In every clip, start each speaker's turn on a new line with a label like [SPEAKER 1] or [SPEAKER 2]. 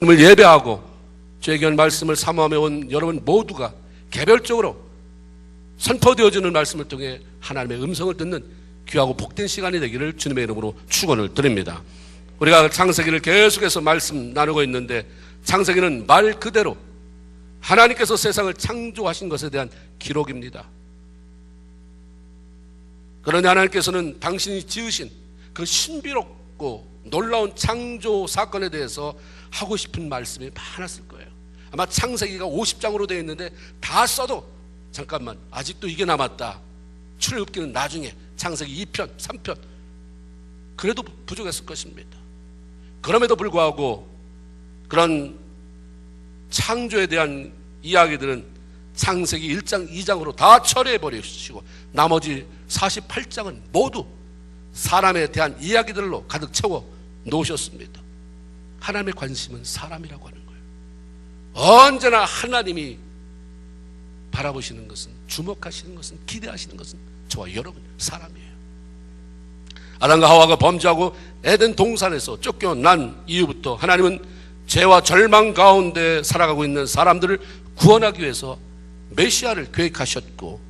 [SPEAKER 1] 하나님을 예배하고 저에게 한 말씀을 사모하며 온 여러분 모두가 개별적으로 선포되어지는 말씀을 통해 하나님의 음성을 듣는 귀하고 복된 시간이 되기를 주님의 이름으로 축원을 드립니다. 우리가 창세기를 계속해서 말씀 나누고 있는데, 창세기는 말 그대로 하나님께서 세상을 창조하신 것에 대한 기록입니다. 그러나 하나님께서는 당신이 지으신 그 신비롭고 놀라운 창조 사건에 대해서 하고 싶은 말씀이 많았을 거예요. 아마 창세기가 50장으로 되어 있는데 다 써도 잠깐만 아직도 이게 남았다, 출애굽기는 나중에, 창세기 2편 3편, 그래도 부족했을 것입니다. 그럼에도 불구하고 그런 창조에 대한 이야기들은 창세기 1장 2장으로 다 처리해 버리시고 나머지 48장은 모두 사람에 대한 이야기들로 가득 채워 놓으셨습니다. 하나님의 관심은 사람이라고 하는 거예요. 언제나 하나님이 바라보시는 것은, 주목하시는 것은, 기대하시는 것은 저와 여러분, 사람이에요. 아담과 하와가 범죄하고 에덴 동산에서 쫓겨난 이후부터 하나님은 죄와 절망 가운데 살아가고 있는 사람들을 구원하기 위해서 메시아를 계획하셨고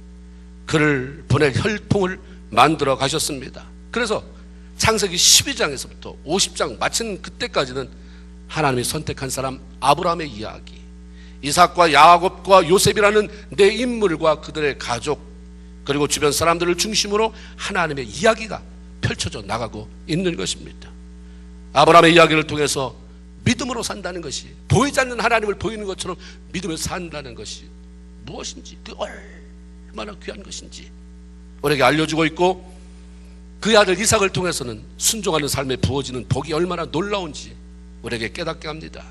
[SPEAKER 1] 그를 보낼 혈통을 만들어 가셨습니다. 그래서 창세기 12장에서부터 50장 마친 그때까지는 하나님이 선택한 사람 아브라함의 이야기, 이삭과 야곱과 요셉이라는 네 인물과 그들의 가족, 그리고 주변 사람들을 중심으로 하나님의 이야기가 펼쳐져 나가고 있는 것입니다. 아브라함의 이야기를 통해서 믿음으로 산다는 것이, 보이지 않는 하나님을 보이는 것처럼 믿으며 산다는 것이 무엇인지, 그 얼마나 귀한 것인지 우리에게 알려주고 있고, 그의 아들 이삭을 통해서는 순종하는 삶에 부어지는 복이 얼마나 놀라운지 우리에게 깨닫게 합니다.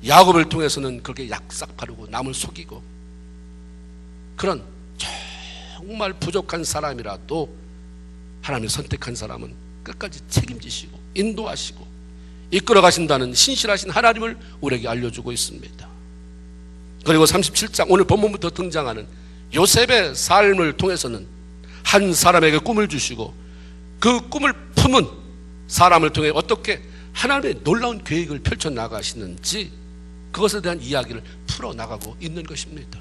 [SPEAKER 1] 야곱을 통해서는 그렇게 약삭파르고 남을 속이고, 그런 정말 부족한 사람이라도 하나님이 선택한 사람은 끝까지 책임지시고 인도하시고 이끌어 가신다는 신실하신 하나님을 우리에게 알려주고 있습니다. 그리고 37장 오늘 본문부터 등장하는 요셉의 삶을 통해서는 한 사람에게 꿈을 주시고 그 꿈을 품은 사람을 통해 어떻게 하나님의 놀라운 계획을 펼쳐나가시는지, 그것에 대한 이야기를 풀어나가고 있는 것입니다.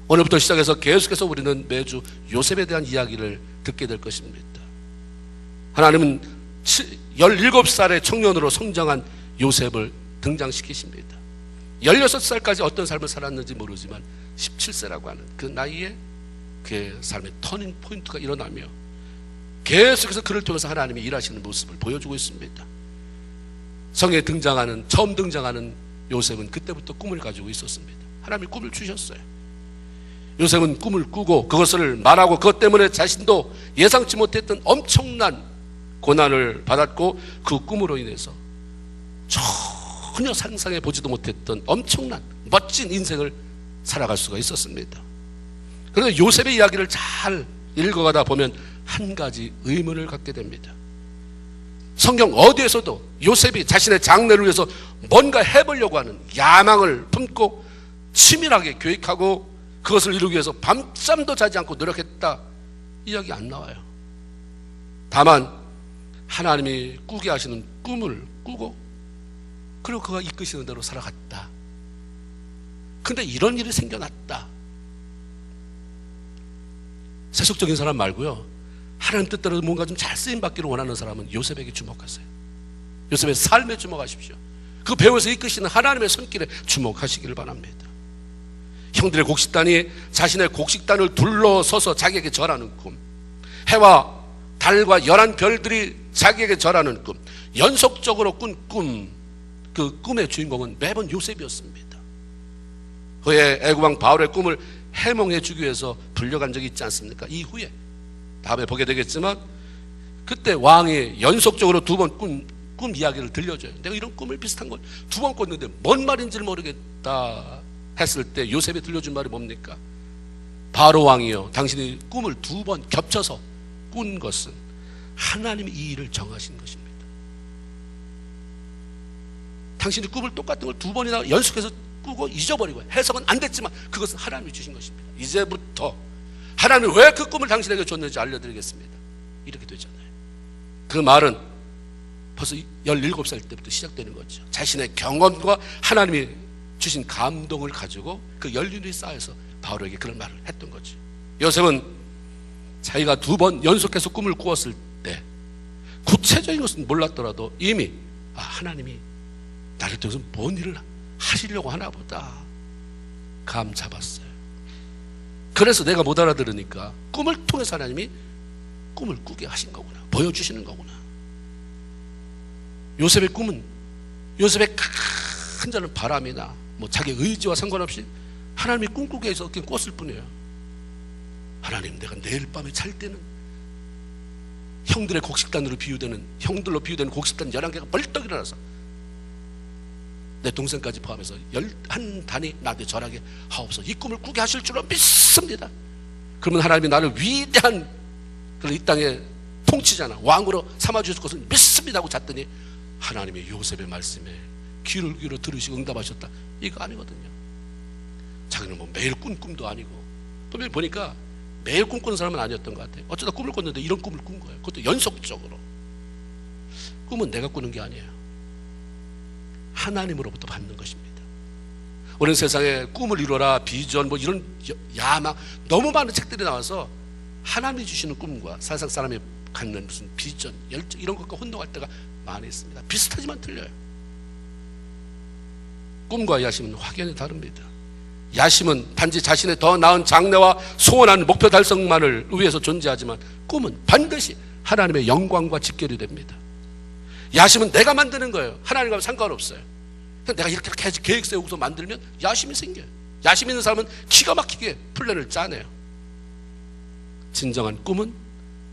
[SPEAKER 1] 오늘부터 시작해서 계속해서 우리는 매주 요셉에 대한 이야기를 듣게 될 것입니다. 하나님은 17살의 청년으로 성장한 요셉을 등장시키십니다. 16살까지 어떤 삶을 살았는지 모르지만 17세라고 하는 그 나이에 그의 삶의 터닝 포인트가 일어나며 계속해서 그를 통해서 하나님이 일하시는 모습을 보여주고 있습니다. 성에 처음 등장하는 요셉은 그때부터 꿈을 가지고 있었습니다. 하나님이 꿈을 주셨어요. 요셉은 꿈을 꾸고 그것을 말하고 그것 때문에 자신도 예상치 못했던 엄청난 고난을 받았고, 그 꿈으로 인해서 전혀 상상해 보지도 못했던 엄청난 멋진 인생을 살아갈 수가 있었습니다. 그런데 요셉의 이야기를 잘 읽어가다 보면 한 가지 의문을 갖게 됩니다. 성경 어디에서도 요셉이 자신의 장래를 위해서 뭔가 해보려고 하는 야망을 품고 치밀하게 계획하고 그것을 이루기 위해서 밤잠도 자지 않고 노력했다, 이야기 안 나와요. 다만 하나님이 꾸게 하시는 꿈을 꾸고 그리고 그가 이끄시는 대로 살아갔다. 근데 이런 일이 생겨났다. 세속적인 사람 말고요, 하나님 뜻대로 뭔가 좀 잘 쓰임받기를 원하는 사람은 요셉에게 주목하세요. 요셉의 삶에 주목하십시오. 그 배후에서 이끄시는 하나님의 손길에 주목하시기를 바랍니다. 형들의 곡식단이 자신의 곡식단을 둘러서서 자기에게 절하는 꿈, 해와 달과 11별들이 자기에게 절하는 꿈, 연속적으로 꾼 꿈, 그 꿈의 주인공은 매번 요셉이었습니다. 그의 애국왕 바울의 꿈을 해몽해 주기 위해서 불려간 적이 있지 않습니까? 이후에 다음에 보게 되겠지만 그때 왕이 연속적으로 2번 꿈 이야기를 들려줘요. 내가 이런 꿈을 비슷한 걸 2번 꿨는데 뭔 말인지를 모르겠다 했을 때 요셉이 들려준 말이 뭡니까? 바로 왕이요, 당신이 꿈을 2번 겹쳐서 꾼 것은 하나님이 이 일을 정하신 것입니다. 당신이 꿈을 똑같은 걸 2번이나 연속해서 꾸고 잊어버리고 해석은 안 됐지만 그것은 하나님이 주신 것입니다. 이제부터 하나님이 왜 그 꿈을 당신에게 줬는지 알려드리겠습니다. 이렇게 되잖아요. 그 말은 벌써 17살 때부터 시작되는 거죠. 자신의 경험과 하나님이 주신 감동을 가지고 그 연륜이 쌓여서 바울에게 그런 말을 했던 거죠. 요셉은 자기가 2번 연속해서 꿈을 꾸었을 때 구체적인 것은 몰랐더라도 이미 하나님이 나를 통해서 뭔 일을 하시려고 하나 보다 감 잡았어요. 그래서 내가 못 알아들으니까 꿈을 통해서 하나님이 꿈을 꾸게 하신 거구나, 보여주시는 거구나. 요셉의 꿈은 요셉의 간절한 바람이나 뭐 자기 의지와 상관없이 하나님이 꿈꾸게 해서 그냥 꿨을 뿐이에요. 하나님, 내가 내일 밤에 잘 때는 형들의 곡식단으로 비유되는, 형들로 비유되는 곡식단 11개가 벌떡 일어나서 내 동생까지 포함해서 11단이 나한테 절하게 하옵소서. 이 꿈을 꾸게 하실 줄로 믿습니다. 그러면 하나님이 나를 위대한 이 땅의 통치자나 왕으로 삼아주실 것을 믿습니다 하고 잤더니 하나님의 요셉의 말씀에 귀를 기울여 들으시고 응답하셨다. 이거 아니거든요. 자기는 뭐 매일 꾼 꿈도 아니고, 또 보니까 매일 꿈꾸는 사람은 아니었던 것 같아요. 어쩌다 꿈을 꿨는데 이런 꿈을 꾼 거예요. 그것도 연속적으로. 꿈은 내가 꾸는 게 아니에요. 하나님으로부터 받는 것입니다. 오늘 세상에 꿈을 이루어라, 비전, 뭐 이런 야망, 너무 많은 책들이 나와서 하나님이 주시는 꿈과 세상 사람이 갖는 무슨 비전, 열정 이런 것과 혼동할 때가 많이 있습니다. 비슷하지만 틀려요. 꿈과 야심은 확연히 다릅니다. 야심은 단지 자신의 더 나은 장래와 소원한 목표 달성만을 위해서 존재하지만 꿈은 반드시 하나님의 영광과 직결이 됩니다. 야심은 내가 만드는 거예요. 하나님과 상관없어요. 내가 이렇게 해야지 계획 세우고서 만들면 야심이 생겨요. 야심 있는 사람은 기가 막히게 플랜을 짜내요. 진정한 꿈은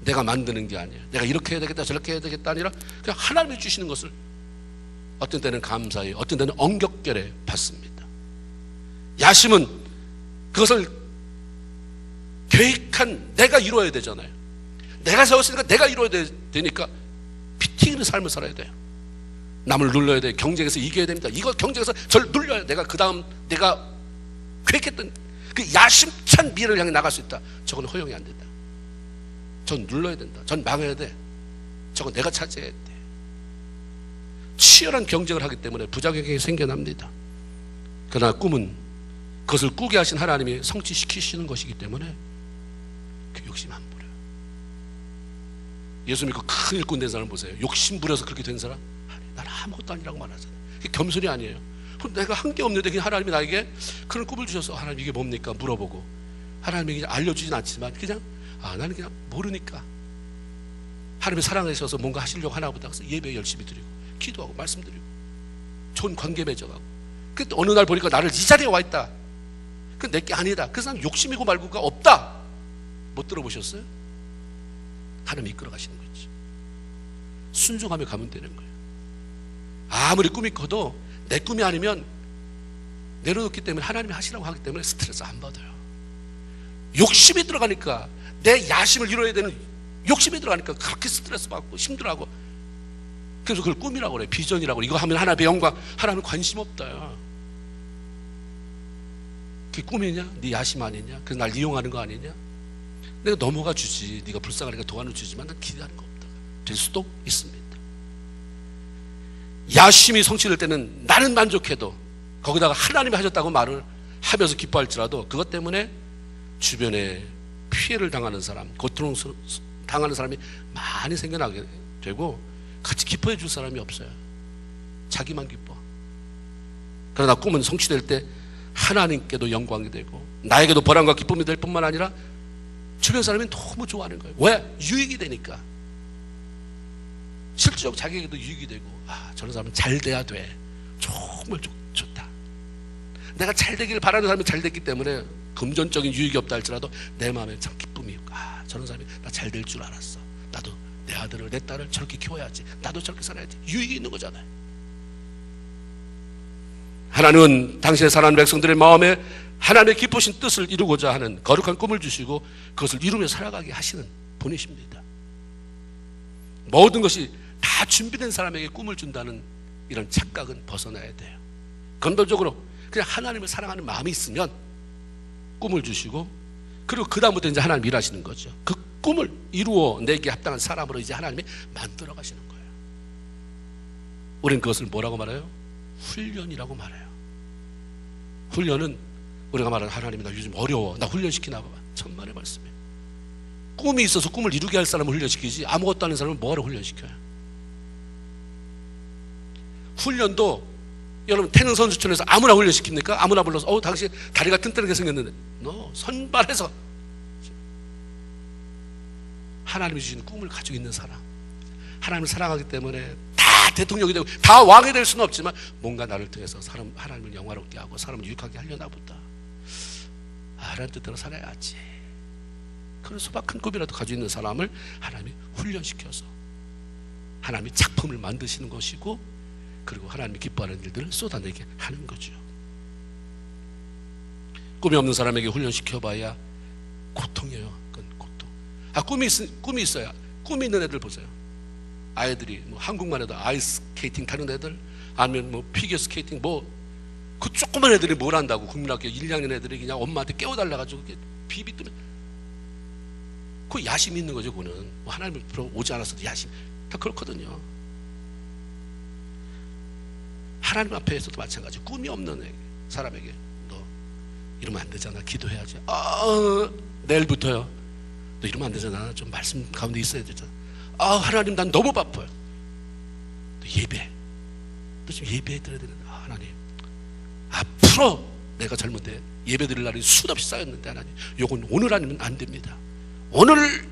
[SPEAKER 1] 내가 만드는 게 아니에요. 내가 이렇게 해야 되겠다 저렇게 해야 되겠다 아니라 그냥 하나님이 주시는 것을 어떤 때는 감사히, 어떤 때는 엉겹결에 받습니다. 야심은 그것을 계획한 내가 이루어야 되잖아요. 내가 세웠으니까 내가 이루어야 되니까 피튀기는 삶을 살아야 돼요. 남을 눌러야 돼요. 경쟁에서 이겨야 됩니다. 이거 경쟁에서 저를 눌려야 내가 그 다음 내가 계획했던 그 야심찬 미래를 향해 나갈 수 있다. 저건 허용이 안 된다. 전 눌러야 된다. 전 막아야 돼. 저건 내가 차지해야 돼. 치열한 경쟁을 하기 때문에 부작용이 생겨납니다. 그러나 꿈은 그것을 꾸게 하신 하나님이 성취시키시는 것이기 때문에 그 욕심 안 부려요. 예수 믿고 큰 일꾼 된 사람 보세요. 욕심 부려서 그렇게 된 사람? 아니, 나는 아무것도 아니라고 말하잖아요. 그게 겸손이 아니에요. 그럼 내가 한 게 없는데 그냥 하나님이 나에게 그런 꿈을 주셔서 하나님 이게 뭡니까? 물어보고 하나님이 그냥 알려주진 않지만 그냥 나는 그냥 모르니까 하나님의 사랑하셔서 뭔가 하시려고 하나 보다. 그래서 예배 열심히 드리고 기도하고 말씀드리고 좋은 관계 맺어가고 그때 어느 날 보니까 나를 이 자리에 와 있다. 그 내게 아니다. 그 사람 욕심이고 말고가 없다. 못 들어보셨어요? 하나님이 이끌어 가시는 거지. 순종하며 가면 되는 거예요. 아무리 꿈이 커도 내 꿈이 아니면 내려놓기 때문에 하나님이 하시라고 하기 때문에 스트레스 안 받아요. 욕심이 들어가니까 내 야심을 이루어야 되는 욕심이 들어가니까 그렇게 스트레스 받고 힘들어하고 그래서 그걸 꿈이라고 그래. 비전이라고 그래. 이거 하면 하나님의 영광. 하나님은 관심 없다. 그게 꿈이냐? 네 야심 아니냐? 그래서 날 이용하는 거 아니냐? 내가 넘어가 주지. 네가 불쌍하니까 도와는 주지만 난 기대하는 거 없다. 될 수도 있습니다. 야심이 성취될 때는 나는 만족해도 거기다가 하나님이 하셨다고 말을 하면서 기뻐할지라도 그것 때문에 주변에 피해를 당하는 사람, 고통 당하는 사람이 많이 생겨나게 되고 같이 기뻐해 줄 사람이 없어요. 자기만 기뻐. 그러나 꿈은 성취될 때 하나님께도 영광이 되고 나에게도 보람과 기쁨이 될 뿐만 아니라 주변 사람이 너무 좋아하는 거예요. 왜? 유익이 되니까. 실질적으로 자기에게도 유익이 되고 저런 사람은 잘 돼야 돼. 정말 좋다. 내가 잘 되기를 바라는 사람이 잘 됐기 때문에 금전적인 유익이 없다 할지라도 내 마음에 참 기쁨이 있고 저런 사람이 나 잘 될 줄 알았어. 나도 내 아들을 내 딸을 저렇게 키워야지. 나도 저렇게 살아야지. 유익이 있는 거잖아요. 하나님은 당신의 사랑하는 백성들의 마음에 하나님의 기쁘신 뜻을 이루고자 하는 거룩한 꿈을 주시고 그것을 이루며 살아가게 하시는 분이십니다. 모든 것이 다 준비된 사람에게 꿈을 준다는 이런 착각은 벗어나야 돼요. 근본적으로 그냥 하나님을 사랑하는 마음이 있으면 꿈을 주시고 그리고 그 다음부터 이제 하나님 일하시는 거죠. 그 꿈을 이루어 내게 합당한 사람으로 이제 하나님이 만들어 가시는 거예요. 우리는 그것을 뭐라고 말해요? 훈련이라고 말해요. 훈련은 우리가 말하는 하나님이 나 요즘 어려워, 나 훈련시키나 봐봐. 천만의 말씀이에요. 꿈이 있어서 꿈을 이루게 할 사람을 훈련시키지 아무것도 아닌 사람을 뭐하러 훈련시켜요? 훈련도 여러분 태능 선수촌에서 아무나 훈련시킵니까? 아무나 불러서 당신 다리가 튼튼하게 생겼는데 선발해서 하나님이 주신 꿈을 가지고 있는 사람, 하나님을 사랑하기 때문에 다 대통령이 되고 다 왕이 될 수는 없지만 뭔가 나를 통해서 하나님을 영화롭게 하고 사람을 유익하게 하려나 보다, 하나님 뜻대로 살아야지. 그런 소박한 꿈이라도 가지고 있는 사람을 하나님이 훈련시켜서 하나님이 작품을 만드시는 것이고, 그리고 하나님이 기뻐하는 일들을 쏟아내게 하는 거죠. 꿈이 없는 사람에게 훈련시켜봐야 고통이에요. 그건 고통. 꿈이 있어야, 꿈이 있는 애들 보세요. 아이들이 뭐 한국만 해도 아이스 스케이팅 타는 애들, 아니면 뭐 피겨 스케이팅, 그 조그만 애들이 뭘 한다고. 국민학교 1, 2학년 애들이 그냥 엄마한테 깨워달라가지고 비비 뜨면, 그 야심이 있는 거죠. 그거는 뭐 하나님을 오지 않았어도 야심, 다 그렇거든요. 하나님 앞에서도 마찬가지. 꿈이 없는 사람에게 너 이러면 안 되잖아, 기도해야지. 내일부터요, 너 이러면 안 되잖아, 좀 말씀 가운데 있어야 되잖아. 하나님 난 너무 바빠요. 너 지금 예배해 드려야 되는데, 하나님 앞으로 내가 잘못해 예배 드릴 날이 수없이 쌓였는데 하나님 요건 오늘 아니면 안 됩니다. 오늘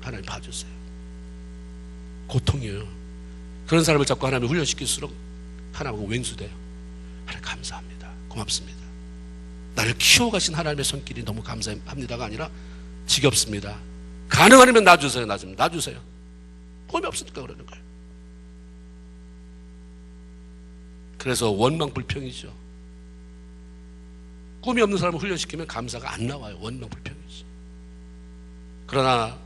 [SPEAKER 1] 하나님 봐주세요. 고통이에요. 그런 사람을 자꾸 하나님이 훈련시킬수록 하나님하고 왼수돼요. 하나님 감사합니다, 고맙습니다, 나를 키워가신 하나님의 손길이 너무 감사합니다가 아니라 지겹습니다, 가능하면 놔주세요, 나 좀 놔주세요. 꿈이 없으니까 그러는 거예요. 그래서 원망불평이죠. 꿈이 없는 사람을 훈련시키면 감사가 안 나와요. 원망불평이죠. 그러나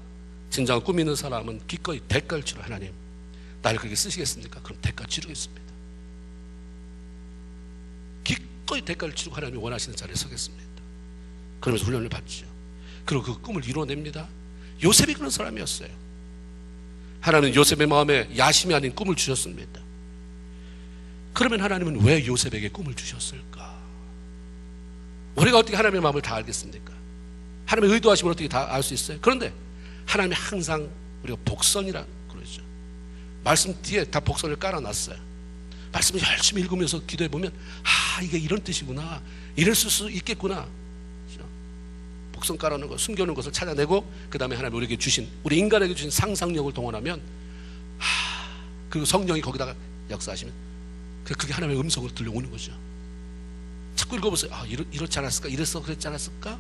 [SPEAKER 1] 진정한 꿈이 있는 사람은 기꺼이 대가를 치러, 하나님 나를 그렇게 쓰시겠습니까? 그럼 대가 치르겠습니다. 기꺼이 대가를 치르고 하나님이 원하시는 자리에 서겠습니다. 그러면서 훈련을 받죠. 그리고 그 꿈을 이루어냅니다. 요셉이 그런 사람이었어요. 하나님은 요셉의 마음에 야심이 아닌 꿈을 주셨습니다. 그러면 하나님은 왜 요셉에게 꿈을 주셨을까? 우리가 어떻게 하나님의 마음을 다 알겠습니까? 하나님의 의도하심을 어떻게 다 알 수 있어요? 그런데 하나님이 항상 우리가 복선이라 그러죠. 말씀 뒤에 다 복선을 깔아놨어요. 말씀을 열심히 읽으면서 기도해보면 이게 이런 뜻이구나, 이럴 수 있겠구나. 복선 깔아놓은 거, 숨겨놓은 것을 찾아내고 그 다음에 하나님 우리에게 주신, 우리 인간에게 주신 상상력을 동원하면 그 성령이 거기다가 역사하시면 그게 하나님의 음성으로 들려오는 거죠. 자꾸 읽어보세요. 이렇지 않았을까? 이랬어 그랬지 않았을까?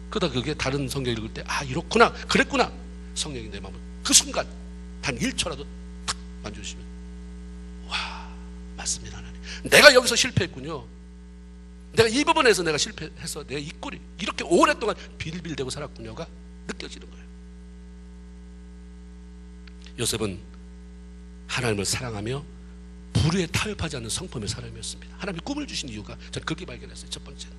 [SPEAKER 1] 그러다 그게 다른 성경 읽을 때 이렇구나, 그랬구나. 성령이 내 마음을 그 순간 단 1초라도 탁 만져주시면 맞습니다, 하나님. 내가 여기서 실패했군요. 내가 이 부분에서 내가 실패해서 내 이 꼴이 이렇게 오랫동안 빌빌대고 살았군요가 느껴지는 거예요. 요셉은 하나님을 사랑하며 불의에 타협하지 않는 성품의 사람이었습니다. 하나님이 꿈을 주신 이유가 저는 그렇게 발견했어요. 첫 번째는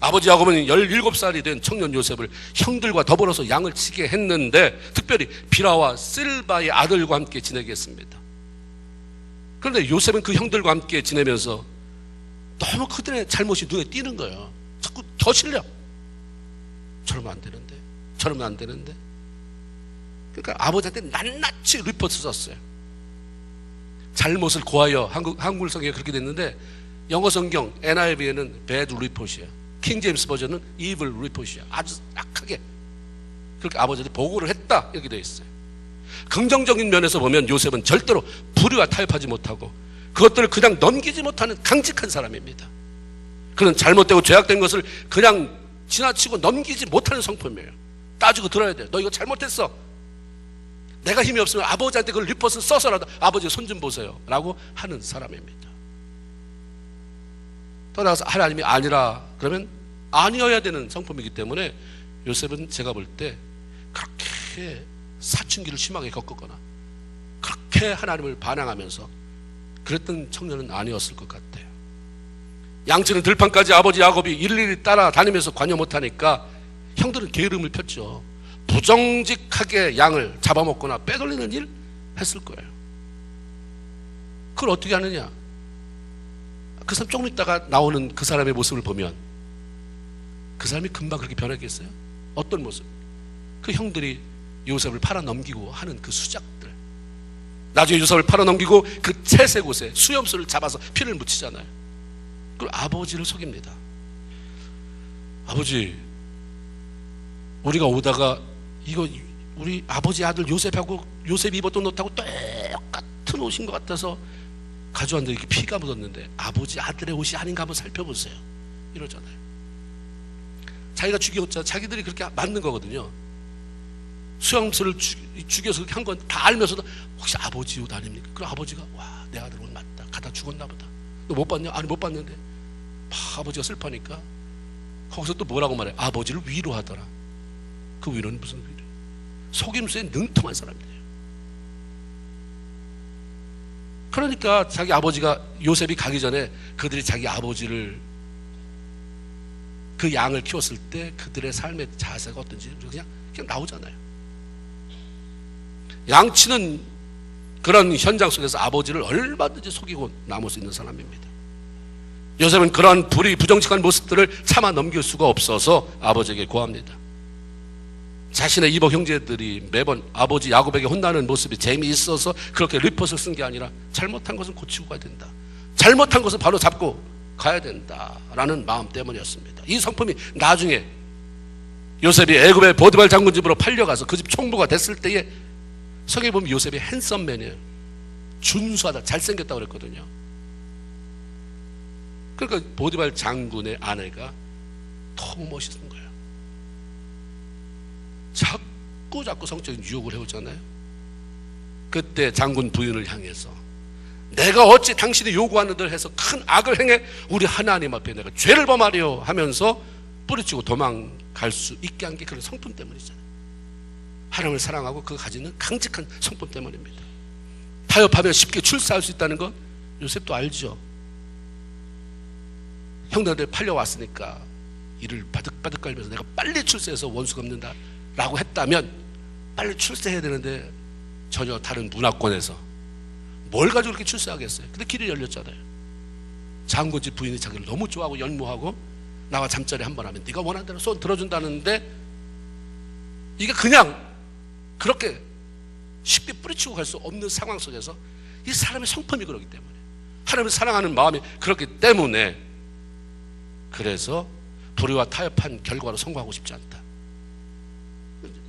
[SPEAKER 1] 아버지 야곱은 17살이 된 청년 요셉을 형들과 더불어서 양을 치게 했는데, 특별히 비라와 실바의 아들과 함께 지내게 했습니다. 그런데 요셉은 그 형들과 함께 지내면서 너무 그들의 잘못이 눈에 띄는 거예요. 자꾸 더 실려. 저러면 안 되는데, 저러면 안 되는데. 그러니까 아버지한테 낱낱이 리포트 썼어요. 잘못을 고하여, 한글 성경에 그렇게 됐는데 영어 성경 NIV에는 bad report이에요. 킹 제임스 버전은 evil report이야. 아주 악하게 그렇게 아버지한테 보고를 했다, 이렇게 되어 있어요. 긍정적인 면에서 보면 요셉은 절대로 불의와 타협하지 못하고 그것들을 그냥 넘기지 못하는 강직한 사람입니다. 그는 잘못되고 죄악된 것을 그냥 지나치고 넘기지 못하는 성품이에요. 따지고 들어야 돼요. 너 이거 잘못했어. 내가 힘이 없으면 아버지한테 그걸 리포트를 써서라도 아버지 손 좀 보세요 라고 하는 사람입니다. 더 나아가서 하나님이 아니라 그러면 아니어야 되는 성품이기 때문에 요셉은 제가 볼 때 그렇게 사춘기를 심하게 겪었거나 그렇게 하나님을 반항하면서 그랬던 청년은 아니었을 것 같아요. 양치는 들판까지 아버지 야곱이 일일이 따라다니면서 관여 못하니까 형들은 게으름을 폈죠. 부정직하게 양을 잡아먹거나 빼돌리는 일 했을 거예요. 그걸 어떻게 하느냐? 그 사람 조금 있다가 나오는 그 사람의 모습을 보면 그 사람이 금방 그렇게 변하겠어요? 어떤 모습? 그 형들이 요셉을 팔아넘기고 하는 그 수작들, 나중에 요셉을 팔아넘기고 그 채색 옷에 수염술을 잡아서 피를 묻히잖아요. 그걸 아버지를 속입니다. 아버지, 우리가 오다가 이거 우리 아버지 아들 요셉하고 요셉이 입었던 옷하고 똑같은 옷인 것 같아서 가져왔는데 이렇게 피가 묻었는데 아버지 아들의 옷이 아닌가 한번 살펴보세요, 이러잖아요. 자기가 죽였잖아. 자기들이 그렇게 만든 거거든요. 수염술을 죽여서 그렇게 한 건 다 알면서도 혹시 아버지 옷 아닙니까? 그럼 아버지가 와, 내 아들 옷 맞다, 가다 죽었나 보다. 너 못 봤냐? 아니 못 봤는데. 아버지가 슬퍼하니까 거기서 또 뭐라고 말해? 아버지를 위로하더라. 그 위로는 무슨 위로? 속임수에 능통한 사람이에요. 그러니까 자기 아버지가 요셉이 가기 전에 그들이 자기 아버지를 그 양을 키웠을 때 그들의 삶의 자세가 어떤지 그냥 나오잖아요. 양치는 그런 현장 속에서 아버지를 얼마든지 속이고 남을 수 있는 사람입니다. 요셉은 그러한 부정직한 모습들을 참아 넘길 수가 없어서 아버지에게 고합니다. 자신의 이복 형제들이 매번 아버지 야곱에게 혼나는 모습이 재미있어서 그렇게 리포트를 쓴 게 아니라 잘못한 것은 고치고 가야 된다, 잘못한 것은 바로 잡고 가야 된다라는 마음 때문이었습니다. 이 성품이 나중에 요셉이 애굽의 보디발 장군 집으로 팔려가서 그 집 총무가 됐을 때에 성경에 보면 요셉이 핸섬맨이에요. 준수하다, 잘생겼다고 그랬거든요. 그러니까 보디발 장군의 아내가 너무 멋있는 거예요. 자꾸 성적인 유혹을 해오잖아요. 그때 장군 부인을 향해서 내가 어찌 당신이 요구하는 대로 해서 큰 악을 행해 우리 하나님 앞에 내가 죄를 범하려 하면서 뿌리치고 도망갈 수 있게 한 게 그런 성품 때문이잖아요. 하나님을 사랑하고 그가 가지는 강직한 성품 때문입니다. 타협하면 쉽게 출세할 수 있다는 건 요셉도 알죠. 형들한테 팔려왔으니까 이를 바득바득 깔면서 내가 빨리 출세해서 원수가 없는다 라고 했다면 빨리 출세해야 되는데 전혀 다른 문화권에서 뭘 가지고 그렇게 출세하겠어요? 근데 길이 열렸잖아요. 장군집 부인이 자기를 너무 좋아하고 연모하고 나와 잠자리 한 번 하면 네가 원하는 대로 손 들어준다는데 이게 그냥 그렇게 쉽게 뿌리치고 갈 수 없는 상황 속에서 이 사람의 성품이 그렇기 때문에, 하나님을 사랑하는 마음이 그렇기 때문에, 그래서 불의와 타협한 결과로 성공하고 싶지 않다.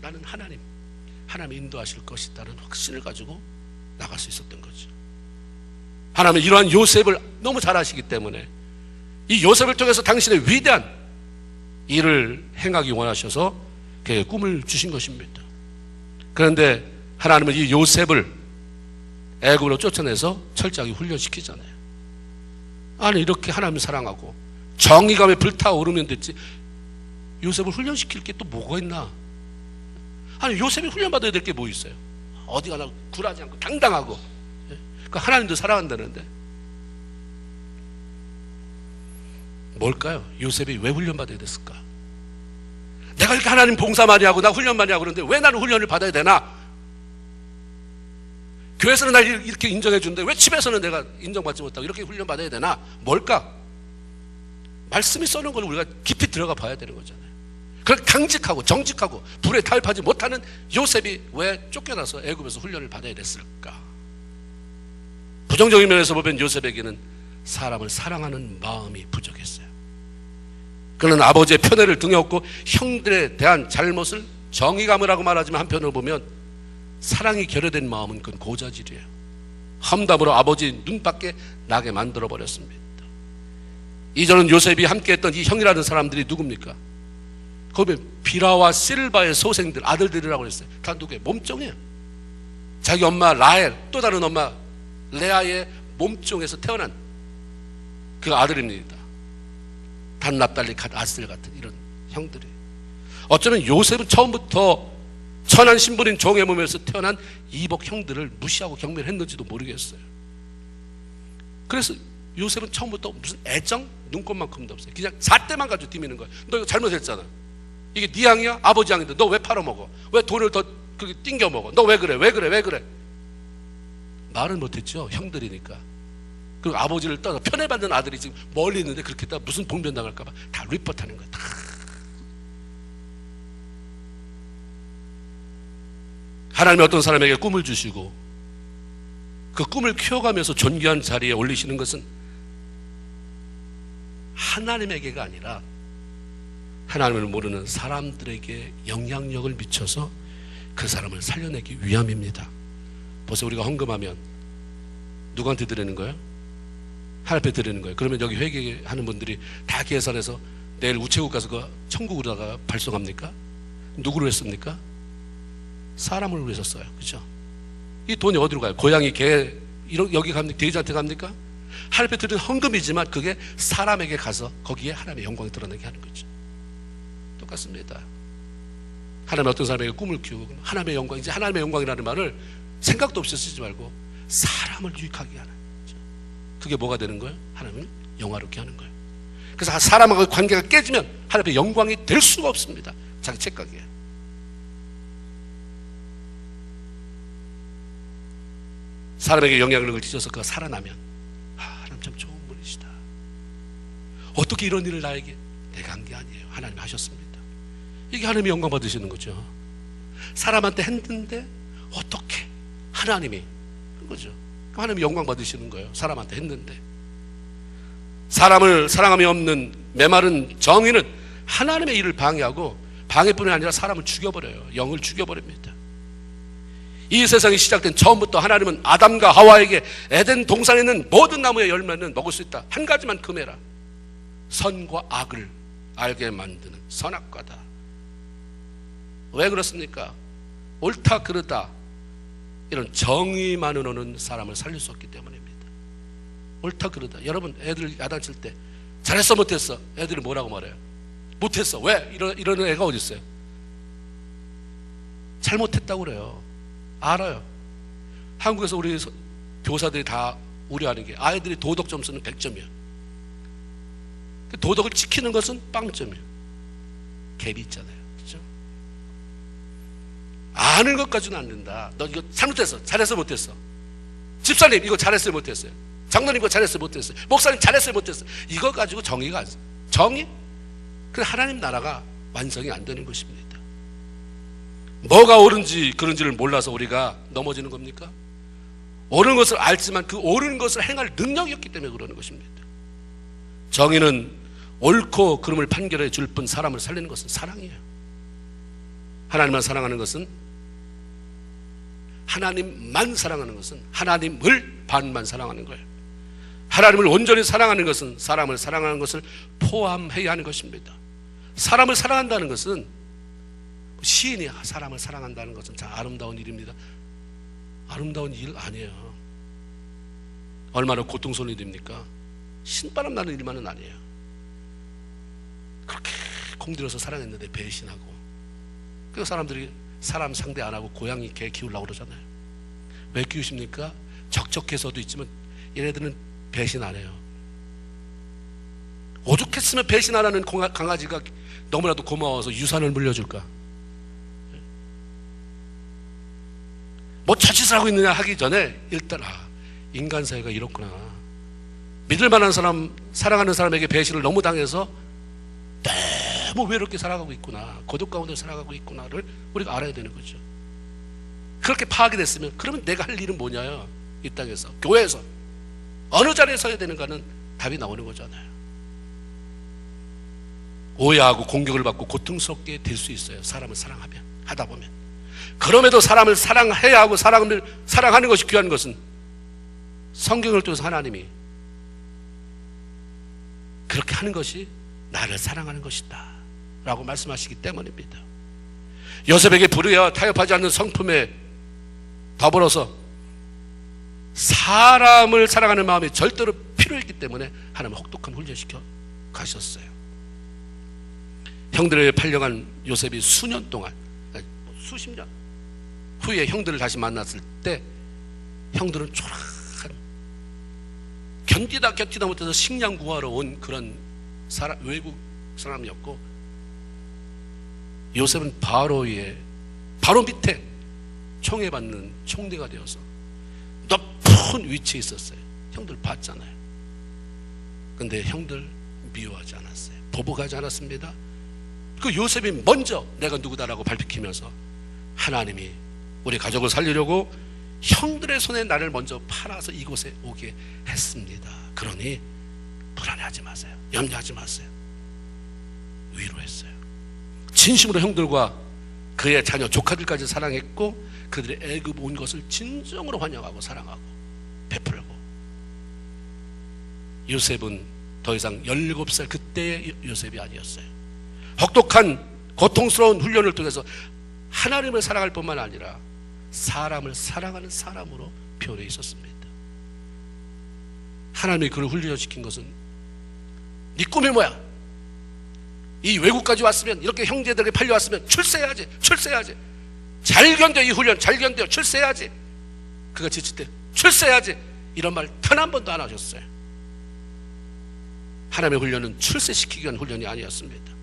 [SPEAKER 1] 나는 하나님이 인도하실 것이다라는 확신을 가지고 나갈 수 있었던 거죠. 하나님은 이러한 요셉을 너무 잘 아시기 때문에 이 요셉을 통해서 당신의 위대한 일을 행하기 원하셔서 그에게 꿈을 주신 것입니다. 그런데 하나님은 이 요셉을 애굽으로 쫓아내서 철저하게 훈련시키잖아요. 아니, 이렇게 하나님을 사랑하고 정의감에 불타오르면 됐지 요셉을 훈련시킬 게 또 뭐가 있나? 아니, 요셉이 훈련받아야 될 게 뭐 있어요? 어디 가나 굴하지 않고 당당하고, 그러니까 하나님도 사랑한다는데 뭘까요? 요셉이 왜 훈련받아야 됐을까? 내가 이렇게 하나님 봉사 많이 하고 나 훈련 많이 하고 그러는데 왜 나는 훈련을 받아야 되나? 교회에서는 날 이렇게 인정해 주는데 왜 집에서는 내가 인정받지 못하고 이렇게 훈련 받아야 되나? 뭘까? 말씀이 써놓은 걸 우리가 깊이 들어가 봐야 되는 거잖아요. 그걸 강직하고 정직하고 불에 타협하지 못하는 요셉이 왜 쫓겨나서 애굽에서 훈련을 받아야 됐을까? 부정적인 면에서 보면 요셉에게는 사람을 사랑하는 마음이 부족했어요. 그는 아버지의 편애를 등에 업고 형들에 대한 잘못을 정의감을 하고 말하지만 한편으로 보면 사랑이 결여된 마음은 그건 고자질이에요. 험담으로 아버지 눈밖에 나게 만들어버렸습니다. 이전은 요셉이 함께했던 이 형이라는 사람들이 누굽니까? 거기 비라와 실바의 소생들, 아들들이라고 그랬어요. 다 누구예요? 몸종이에요. 자기 엄마 라헬, 또 다른 엄마 레아의 몸종에서 태어난 그 아들입니다. 단, 납달리, 갓, 아슬 같은 이런 형들이. 어쩌면 요셉은 처음부터 천한 신분인 종의 몸에서 태어난 이복 형들을 무시하고 경멸했는지도 모르겠어요. 그래서 요셉은 처음부터 무슨 애정? 눈꽃만큼도 없어요. 그냥 잣대만 가지고 디미는 거예요. 너 이거 잘못했잖아. 이게 네 양이야? 아버지 양인데 너 왜 팔아먹어? 왜 돈을 더 그렇게 띵겨 먹어? 너 왜 그래? 왜 그래? 왜 그래? 말을 못했죠. 형들이니까. 그리고 아버지를 떠나 편애받는 아들이 지금 멀리 있는데 그렇게 했다가 무슨 봉변 당할까봐 다 리포트하는 거야. 다. 하나님이 어떤 사람에게 꿈을 주시고 그 꿈을 키워가면서 존귀한 자리에 올리시는 것은 하나님에게가 아니라 하나님을 모르는 사람들에게 영향력을 미쳐서 그 사람을 살려내기 위함입니다. 벌써 우리가 헌금하면 누구한테 드리는 거예요? 하나님 앞에 드리는 거예요. 그러면 여기 회개하는 분들이 다 계산해서 내일 우체국 가서 그 천국으로다가 발송합니까? 누구를 했습니까? 사람을 위해서 써요. 그죠? 이 돈이 어디로 가요? 고양이, 개, 여기 갑니까? 돼지한테 갑니까? 하나님 앞에 드리는 헌금이지만 그게 사람에게 가서 거기에 하나님의 영광을 드러내게 하는 거죠. 똑같습니다. 하나님의 어떤 사람에게 꿈을 키우고 하나님의 영광, 이제 하나님의 영광이라는 말을 생각도 없이 쓰지 말고 사람을 유익하게 하는 거죠. 그게 뭐가 되는 거예요? 하나님을 영화롭게 하는 거예요. 그래서 사람하고 관계가 깨지면 하나님의 영광이 될 수가 없습니다. 자기 착각이에요. 사람에게 영향력을 끼쳐서 그가 살아나면 하나님 참 좋은 분이시다. 어떻게 이런 일을 나에게? 내가 한 게 아니에요. 하나님 하셨습니다. 이게 하나님이 영광 받으시는 거죠. 사람한테 했는데 어떻게? 하나님이 한 거죠. 하나님이 영광 받으시는 거예요. 사람한테 했는데. 사람을 사랑함이 없는 메마른 정의는 하나님의 일을 방해하고 방해뿐이 아니라 사람을 죽여버려요. 영을 죽여버립니다. 이 세상이 시작된 처음부터 하나님은 아담과 하와에게 에덴 동산에 있는 모든 나무의 열매는 먹을 수 있다. 한 가지만 금해라. 선과 악을 알게 만드는 선악과다. 왜 그렇습니까? 옳다 그르다 이런 정의만으로는 사람을 살릴 수 없기 때문입니다. 옳다 그르다. 여러분 애들 야단칠 때 잘했어 못했어? 애들이 뭐라고 말해요? 못했어. 왜? 이런 애가 어디 있어요? 잘못했다고 그래요. 알아요. 한국에서 우리 교사들이 다 우려하는 게 아이들이 도덕 점수는 100점이야. 도덕을 지키는 것은 빵점이에요. 갭이 있잖아요. 그렇죠? 아는 것까지는 안 된다. 너 이거 잘못했어. 잘했어 못했어? 집사님 이거 잘했어요 못했어요? 장로님 이거 잘했어요 못했어요? 목사님 잘했어요 못했어요? 이거 가지고 정의가 안 돼요. 정의? 그 하나님 나라가 완성이 안 되는 것입니다. 뭐가 옳은지 그런지를 몰라서 우리가 넘어지는 겁니까? 옳은 것을 알지만 그 옳은 것을 행할 능력이 없기 때문에 그러는 것입니다. 정의는 옳고 그름을 판결해 줄 뿐 사람을 살리는 것은 사랑이에요. 하나님만 사랑하는 것은 하나님만 사랑하는 것은 하나님을 반만 사랑하는 거예요. 하나님을 온전히 사랑하는 것은 사람을 사랑하는 것을 포함해야 하는 것입니다. 사람을 사랑한다는 것은 시인이 사람을 사랑한다는 것은 참 아름다운 일입니다. 아름다운 일 아니에요. 얼마나 고통스러운 일입니까? 신바람 나는 일만은 아니에요. 그렇게 공들여서 사랑했는데 배신하고, 그 사람들이 사람 상대 안 하고 고양이 개 키우려고 그러잖아요. 왜 키우십니까? 적적해서도 있지만 얘네들은 배신 안 해요. 오죽했으면 배신 안 하는 강아지가 너무나도 고마워서 유산을 물려줄까? 뭐 저짓을 하고 있느냐 하기 전에 일단 인간 사회가 이렇구나. 믿을 만한 사람, 사랑하는 사람에게 배신을 너무 당해서 너무 외롭게 살아가고 있구나, 고독 가운데 살아가고 있구나를 우리가 알아야 되는 거죠. 그렇게 파악이 됐으면 그러면 내가 할 일은 뭐냐요? 이 땅에서, 교회에서 어느 자리에 서야 되는가는 답이 나오는 거잖아요. 오해하고 공격을 받고 고통스럽게 될 수 있어요. 사람을 사랑하면, 하다 보면. 그럼에도 사람을 사랑해야 하고 사람을 사랑하는 것이 귀한 것은 성경을 통해서 하나님이 그렇게 하는 것이 나를 사랑하는 것이다 라고 말씀하시기 때문입니다. 요셉에게 불의와 타협하지 않는 성품에 더불어서 사람을 사랑하는 마음이 절대로 필요했기 때문에 하나님은 혹독한 훈련시켜 가셨어요. 형들에게 팔려간 요셉이 수년 동안, 수십 년 후에 형들을 다시 만났을 때 형들은 초라한, 견디다 못해서 식량 구하러 온 그런 외국 사람이었고, 요셉은 바로 밑에 총애받는 총리가 되어서 높은 위치에 있었어요. 형들 봤잖아요. 근데 형들 미워하지 않았어요. 보복하지 않았습니다. 그 요셉이 먼저 내가 누구다라고 발표하면서 하나님이 우리 가족을 살리려고 형들의 손에 나를 먼저 팔아서 이곳에 오게 했습니다. 그러니 불안해하지 마세요. 염려하지 마세요. 위로했어요. 진심으로 형들과 그의 자녀 조카들까지 사랑했고 그들의 애굽 온 것을 진정으로 환영하고 사랑하고 베풀고, 요셉은 더 이상 17살 그때의 요셉이 아니었어요. 혹독한 고통스러운 훈련을 통해서 하나님을 사랑할 뿐만 아니라 사람을 사랑하는 사람으로 변해 있었습니다. 하나님이 그를 훈련시킨 것은 네 꿈이 뭐야? 이 외국까지 왔으면, 이렇게 형제들에게 팔려왔으면 출세해야지, 출세해야지. 잘 견뎌, 이 훈련 잘 견뎌, 출세해야지. 그가 지칠 때 출세해야지, 이런 말 단 한 번도 안 하셨어요. 하나님의 훈련은 출세시키기 위한 훈련이 아니었습니다.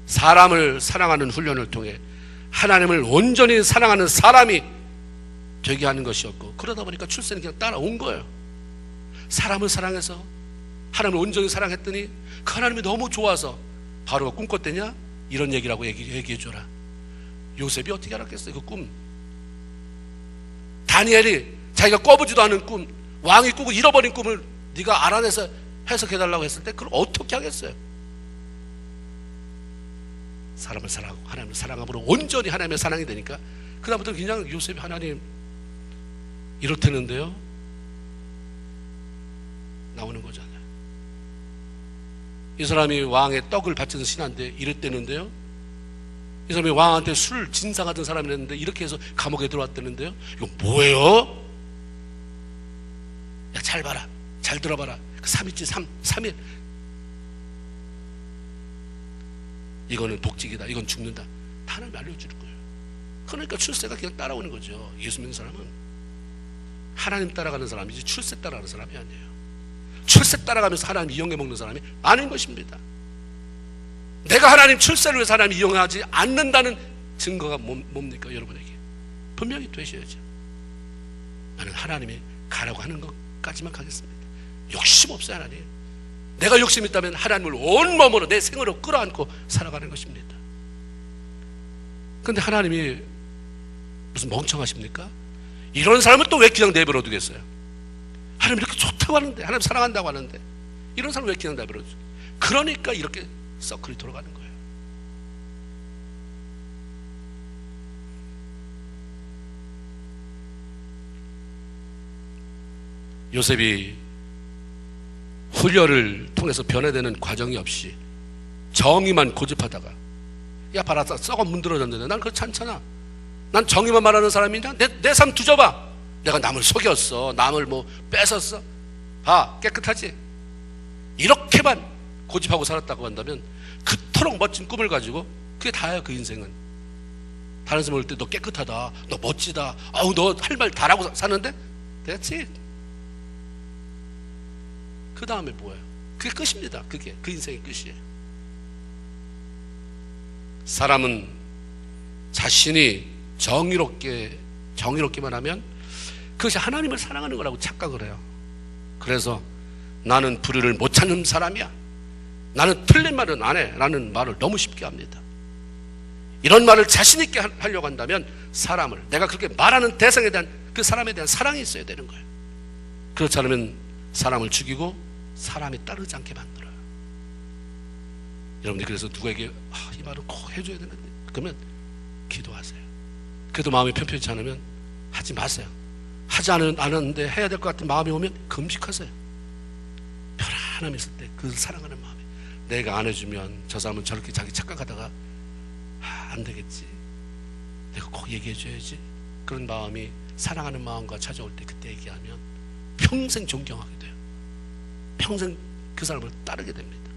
[SPEAKER 1] 사람을 사랑하는 훈련을 통해 하나님을 온전히 사랑하는 사람이 되게 하는 것이었고, 그러다 보니까 출세는 그냥 따라온 거예요. 사람을 사랑해서 하나님을 온전히 사랑했더니 그 하나님이 너무 좋아서 바로가 꿈꿨대냐? 이런 얘기라고 얘기해줘라. 요셉이 어떻게 알았겠어요? 그 꿈. 다니엘이 자기가 꿔보지도 않은 꿈, 왕이 꾸고 잃어버린 꿈을 네가 알아내서 해석해달라고 했을 때 그걸 어떻게 하겠어요? 사람을 사랑하고 하나님을 사랑함으로 온전히 하나님의 사랑이 되니까 그다음부터 그냥 요셉이 하나님 이렇다는데요 나오는 거잖아요. 이 사람이 왕의 떡을 바치는 신하인데 이랬대는데요, 이 사람이 왕한테 술 진상하던 사람이랬는데 이렇게 해서 감옥에 들어왔다는데요. 이거 뭐예요? 야, 잘 봐라, 잘 들어봐라. 3일째 3일 이거는 복직이다, 이건 죽는다, 다 하나님이 알려줄 거예요. 그러니까 출세가 그냥 따라오는 거죠. 예수 믿는 사람은 하나님 따라가는 사람이지 출세 따라가는 사람이 아니에요. 출세 따라가면서 하나님 이용해 먹는 사람이 아닌 것입니다. 내가 하나님 출세를 위해서 하나님 이용하지 않는다는 증거가 뭡니까? 여러분에게 분명히 되셔야죠. 나는 하나님이 가라고 하는 것까지만 가겠습니다. 욕심 없어요. 하나님, 내가 욕심 있다면 하나님을 온몸으로 내 생으로 끌어안고 살아가는 것입니다. 그런데 하나님이 무슨 멍청하십니까? 이런 사람을 또 왜 그냥 내버려 두겠어요? 하나님 이렇게 좋다고 하는데, 하나님 사랑한다고 하는데 이런 사람을 왜 그냥 내버려 두겠어요? 그러니까 이렇게 서클이 돌아가는 거예요. 요셉이 훈련을 통해서 변화되는 과정이 없이 정의만 고집하다가, 야 봐라 썩어 문드러졌는데 난 그렇지 않잖아, 난 정의만 말하는 사람이냐, 내 삶 뒤져봐, 내가 남을 속였어, 남을 뭐 뺏었어, 봐 깨끗하지, 이렇게만 고집하고 살았다고 한다면 그토록 멋진 꿈을 가지고 그게 다예요. 그 인생은 다른 사람 볼 때 너 깨끗하다, 너 멋지다, 아우 너 할 말 다라고 사는데 that's it. 그 다음에 뭐예요? 그게 끝입니다. 그게 그 인생의 끝이에요. 사람은 자신이 정의롭기만 하면 그것이 하나님을 사랑하는 거라고 착각을 해요. 그래서 나는 불의를 못 찾는 사람이야, 나는 틀린 말은 안 해, 라는 말을 너무 쉽게 합니다. 이런 말을 자신 있게 하려고 한다면 사람을, 내가 그렇게 말하는 대상에 대한, 그 사람에 대한 사랑이 있어야 되는 거예요. 그렇지 않으면 사람을 죽이고 사람이 따르지 않게 만들어요. 여러분들 그래서 누구에게 이 말은 꼭 해줘야 되는데 그러면 기도하세요. 그래도 마음이 편편치 않으면 하지 마세요. 하지 않았는데 해야 될 것 같은 마음이 오면 금식하세요. 편안함이 있을 때 그 사랑하는 마음에, 내가 안 해주면 저 사람은 저렇게 자기 착각하다가 안 되겠지, 내가 꼭 얘기해줘야지, 그런 마음이 사랑하는 마음과 찾아올 때 그때 얘기하면 평생 존경하게 돼요. 평생 그 사람을 따르게 됩니다.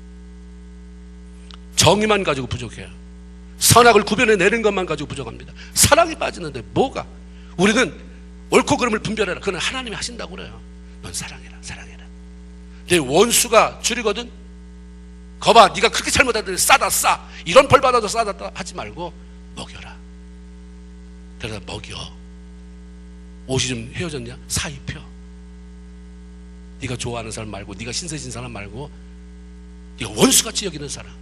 [SPEAKER 1] 정의만 가지고 부족해요. 선악을 구별해내는 것만 가지고 부족합니다. 사랑이 빠지는데 뭐가? 우리는 옳고 그름을 분별해라, 그건 하나님이 하신다고 그래요. 넌 사랑해라, 사랑해라. 내 원수가 줄이거든, 거봐 네가 그렇게 잘못하더니 싸다 싸, 이런 벌 받아도 싸다 하지 말고 먹여라. 그러다 먹여. 옷이 좀 헤어졌냐? 사 입혀. 네가 좋아하는 사람 말고, 네가 신세진 사람 말고, 네가 원수같이 여기는 사람,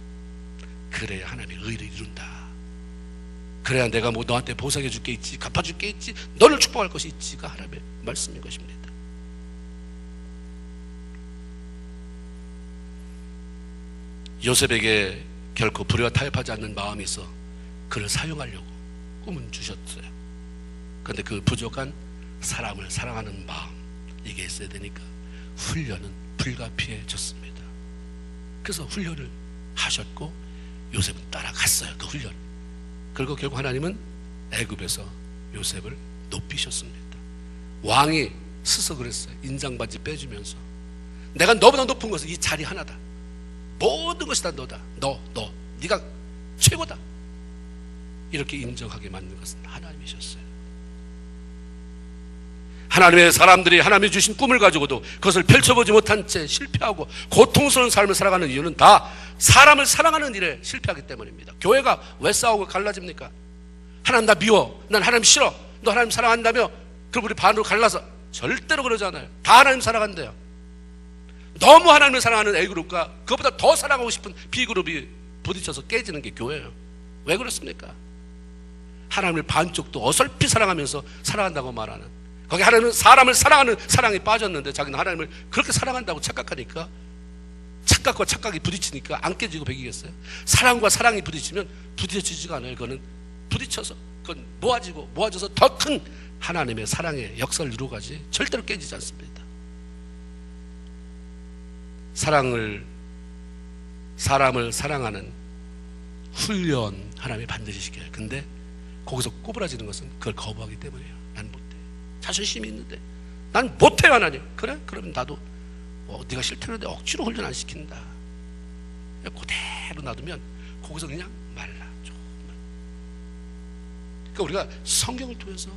[SPEAKER 1] 그래야 하나님의 의를 이룬다. 그래야 내가 뭐 너한테 보상해 줄 게 있지, 갚아줄 게 있지, 너를 축복할 것이 있지가 하나님의 말씀인 것입니다. 요셉에게 결코 불의와 타협하지 않는 마음이 있어 그를 사용하려고 꿈은 주셨어요. 그런데 그 부족한 사람을 사랑하는 마음, 이게 있어야 되니까 훈련은 불가피해졌습니다. 그래서 훈련을 하셨고 요셉은 따라갔어요. 그 훈련. 그리고 결국 하나님은 애굽에서 요셉을 높이셨습니다. 왕이 스서 그랬어요. 인장반지 빼주면서 내가 너보다 높은 것은 이 자리 하나다. 모든 것이 다 너다. 네가 최고다. 이렇게 인정하게 만든 것은 하나님이셨어요. 하나님의 사람들이 하나님이 주신 꿈을 가지고도 그것을 펼쳐보지 못한 채 실패하고 고통스러운 삶을 살아가는 이유는 다 사람을 사랑하는 일에 실패하기 때문입니다. 교회가 왜 싸우고 갈라집니까? 하나님 나 미워, 난 하나님 싫어, 너 하나님 사랑한다며? 그럼 우리 반으로 갈라서? 절대로 그러지 않아요. 다 하나님 사랑한대요. 너무 하나님을 사랑하는 A그룹과 그것보다 더 사랑하고 싶은 B그룹이 부딪혀서 깨지는 게 교회예요. 왜 그렇습니까? 하나님을 반쪽도 어설피 사랑하면서 사랑한다고 말하는, 거기 하나님은 사람을 사랑하는 사랑이 빠졌는데 자기는 하나님을 그렇게 사랑한다고 착각하니까, 착각과 착각이 부딪히니까 안 깨지고 배기겠어요? 사랑과 사랑이 부딪히면 부딪히지가 않아요. 그거는 부딪혀서 그건 모아져서 더 큰 하나님의 사랑의 역사를 이루어가지 절대로 깨지지 않습니다. 사람을 사랑하는 훈련 하나님이 반드시 시켜요. 근데 거기서 꼬부라지는 것은 그걸 거부하기 때문이에요. 난 못해. 자존심이 있는데 난 못해. 하나님 그래? 그러면 나도 네가 싫다는데 억지로 훈련 안 시킨다. 그대로 놔두면 거기서 그냥 말라. 조금만. 그러니까 우리가 성경을 통해서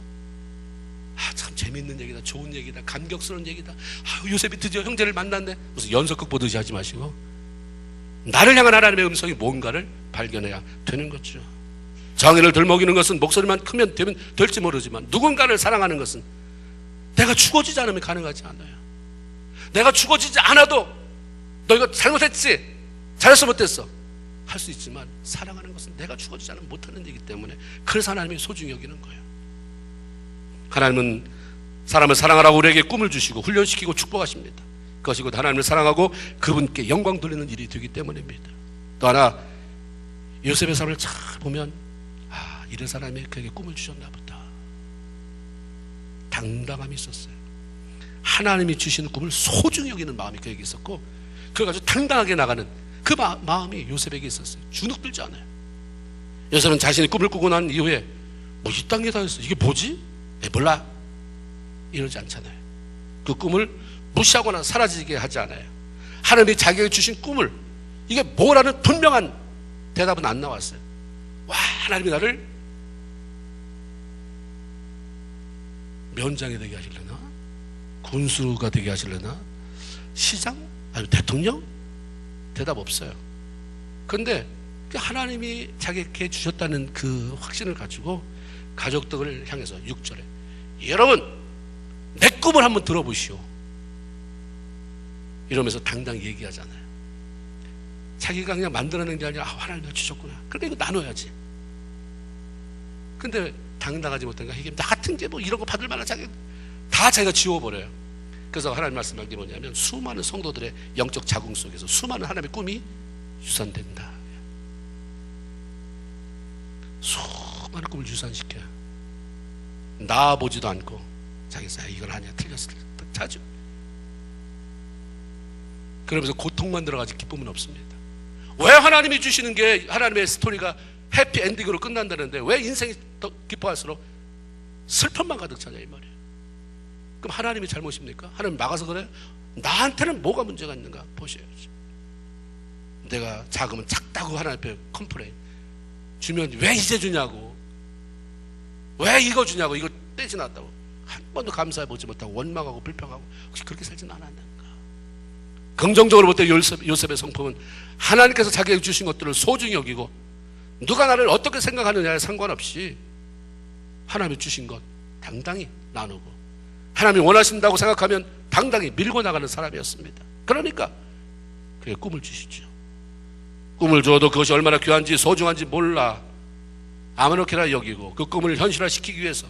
[SPEAKER 1] 참 재미있는 얘기다, 좋은 얘기다, 감격스러운 얘기다, 요셉이 드디어 형제를 만났네, 무슨 연속극 보듯이 하지 마시고 나를 향한 하나님의 음성이 뭔가를 발견해야 되는 거죠. 장애를 들먹이는 것은 목소리만 크면 될지 모르지만 누군가를 사랑하는 것은 내가 죽어지지 않으면 가능하지 않아요. 내가 죽어지지 않아도 너 이거 잘못했지, 잘했어 못했어 할 수 있지만 사랑하는 것은 내가 죽어지지 않으면 못하는 일이기 때문에 그래서 하나님이 소중히 여기는 거예요. 하나님은 사람을 사랑하라고 우리에게 꿈을 주시고 훈련시키고 축복하십니다. 그것이 곧 하나님을 사랑하고 그분께 영광 돌리는 일이 되기 때문입니다. 또 하나, 요셉의 삶을 잘 보면 이런 사람이 그에게 꿈을 주셨나 보다. 당당함이 있었어요. 하나님이 주시는 꿈을 소중히 여기는 마음이 그에게 있었고, 그걸 가지고 당당하게 나가는 그 마음이 요셉에게 있었어요. 주눅 들지 않아요. 요셉은 자신이 꿈을 꾸고 난 이후에 이 땅에 다 했어, 이게 뭐지? 몰라 이러지 않잖아요. 그 꿈을 무시하거나 사라지게 하지 않아요. 하나님이 자기에게 주신 꿈을, 이게 뭐라는 분명한 대답은 안 나왔어요. 하나님이 나를 면장이 되게 하실려나? 군수가 되게 하실려나? 시장? 아니면 대통령? 대답 없어요. 그런데 하나님이 자기에게 주셨다는 그 확신을 가지고 가족들을 향해서 6절에 여러분 내 꿈을 한번 들어보시오 이러면서 당당히 얘기하잖아요. 자기가 그냥 만들어낸 게 아니라 하나님 주셨구나, 그러니까 이거 나눠야지. 근데 당당하지 못한가, 이게 나 같은 게 뭐 이런 거 받을 만한 자기 다 자기가 지워버려요. 그래서 하나님 말씀한 게 뭐냐면 수많은 성도들의 영적 자궁 속에서 수많은 하나님의 꿈이 유산된다. 수많은 꿈을 유산시켜요. 나아보지도 않고 자기가 이걸 하냐, 틀렸을 때 자주. 그러면서 고통만 들어가지 기쁨은 없습니다. 왜 하나님이 주시는 게 하나님의 스토리가 해피엔딩으로 끝난다는데 왜 인생이 더 기뻐할수록 슬픔만 가득 차냐 이 말이에요. 그럼 하나님이 잘못입니까? 하나님 막아서 그래? 나한테는 뭐가 문제가 있는가 보셔야지. 내가 자금은 작다고 하나님 앞에 컴플레인 주면 왜 이제 주냐고, 왜 이거 주냐고, 이거 떼지 놨다고 한 번도 감사해보지 못하고 원망하고 불평하고 혹시 그렇게 살진 않았는가? 긍정적으로 볼 때 요셉의 성품은 하나님께서 자기에게 주신 것들을 소중히 여기고 누가 나를 어떻게 생각하느냐에 상관없이 하나님이 주신 것 당당히 나누고, 하나님이 원하신다고 생각하면 당당히 밀고 나가는 사람이었습니다. 그러니까 그의 꿈을 주시죠. 꿈을 줘도 그것이 얼마나 귀한지 소중한지 몰라 아무렇게나 여기고 그 꿈을 현실화시키기 위해서,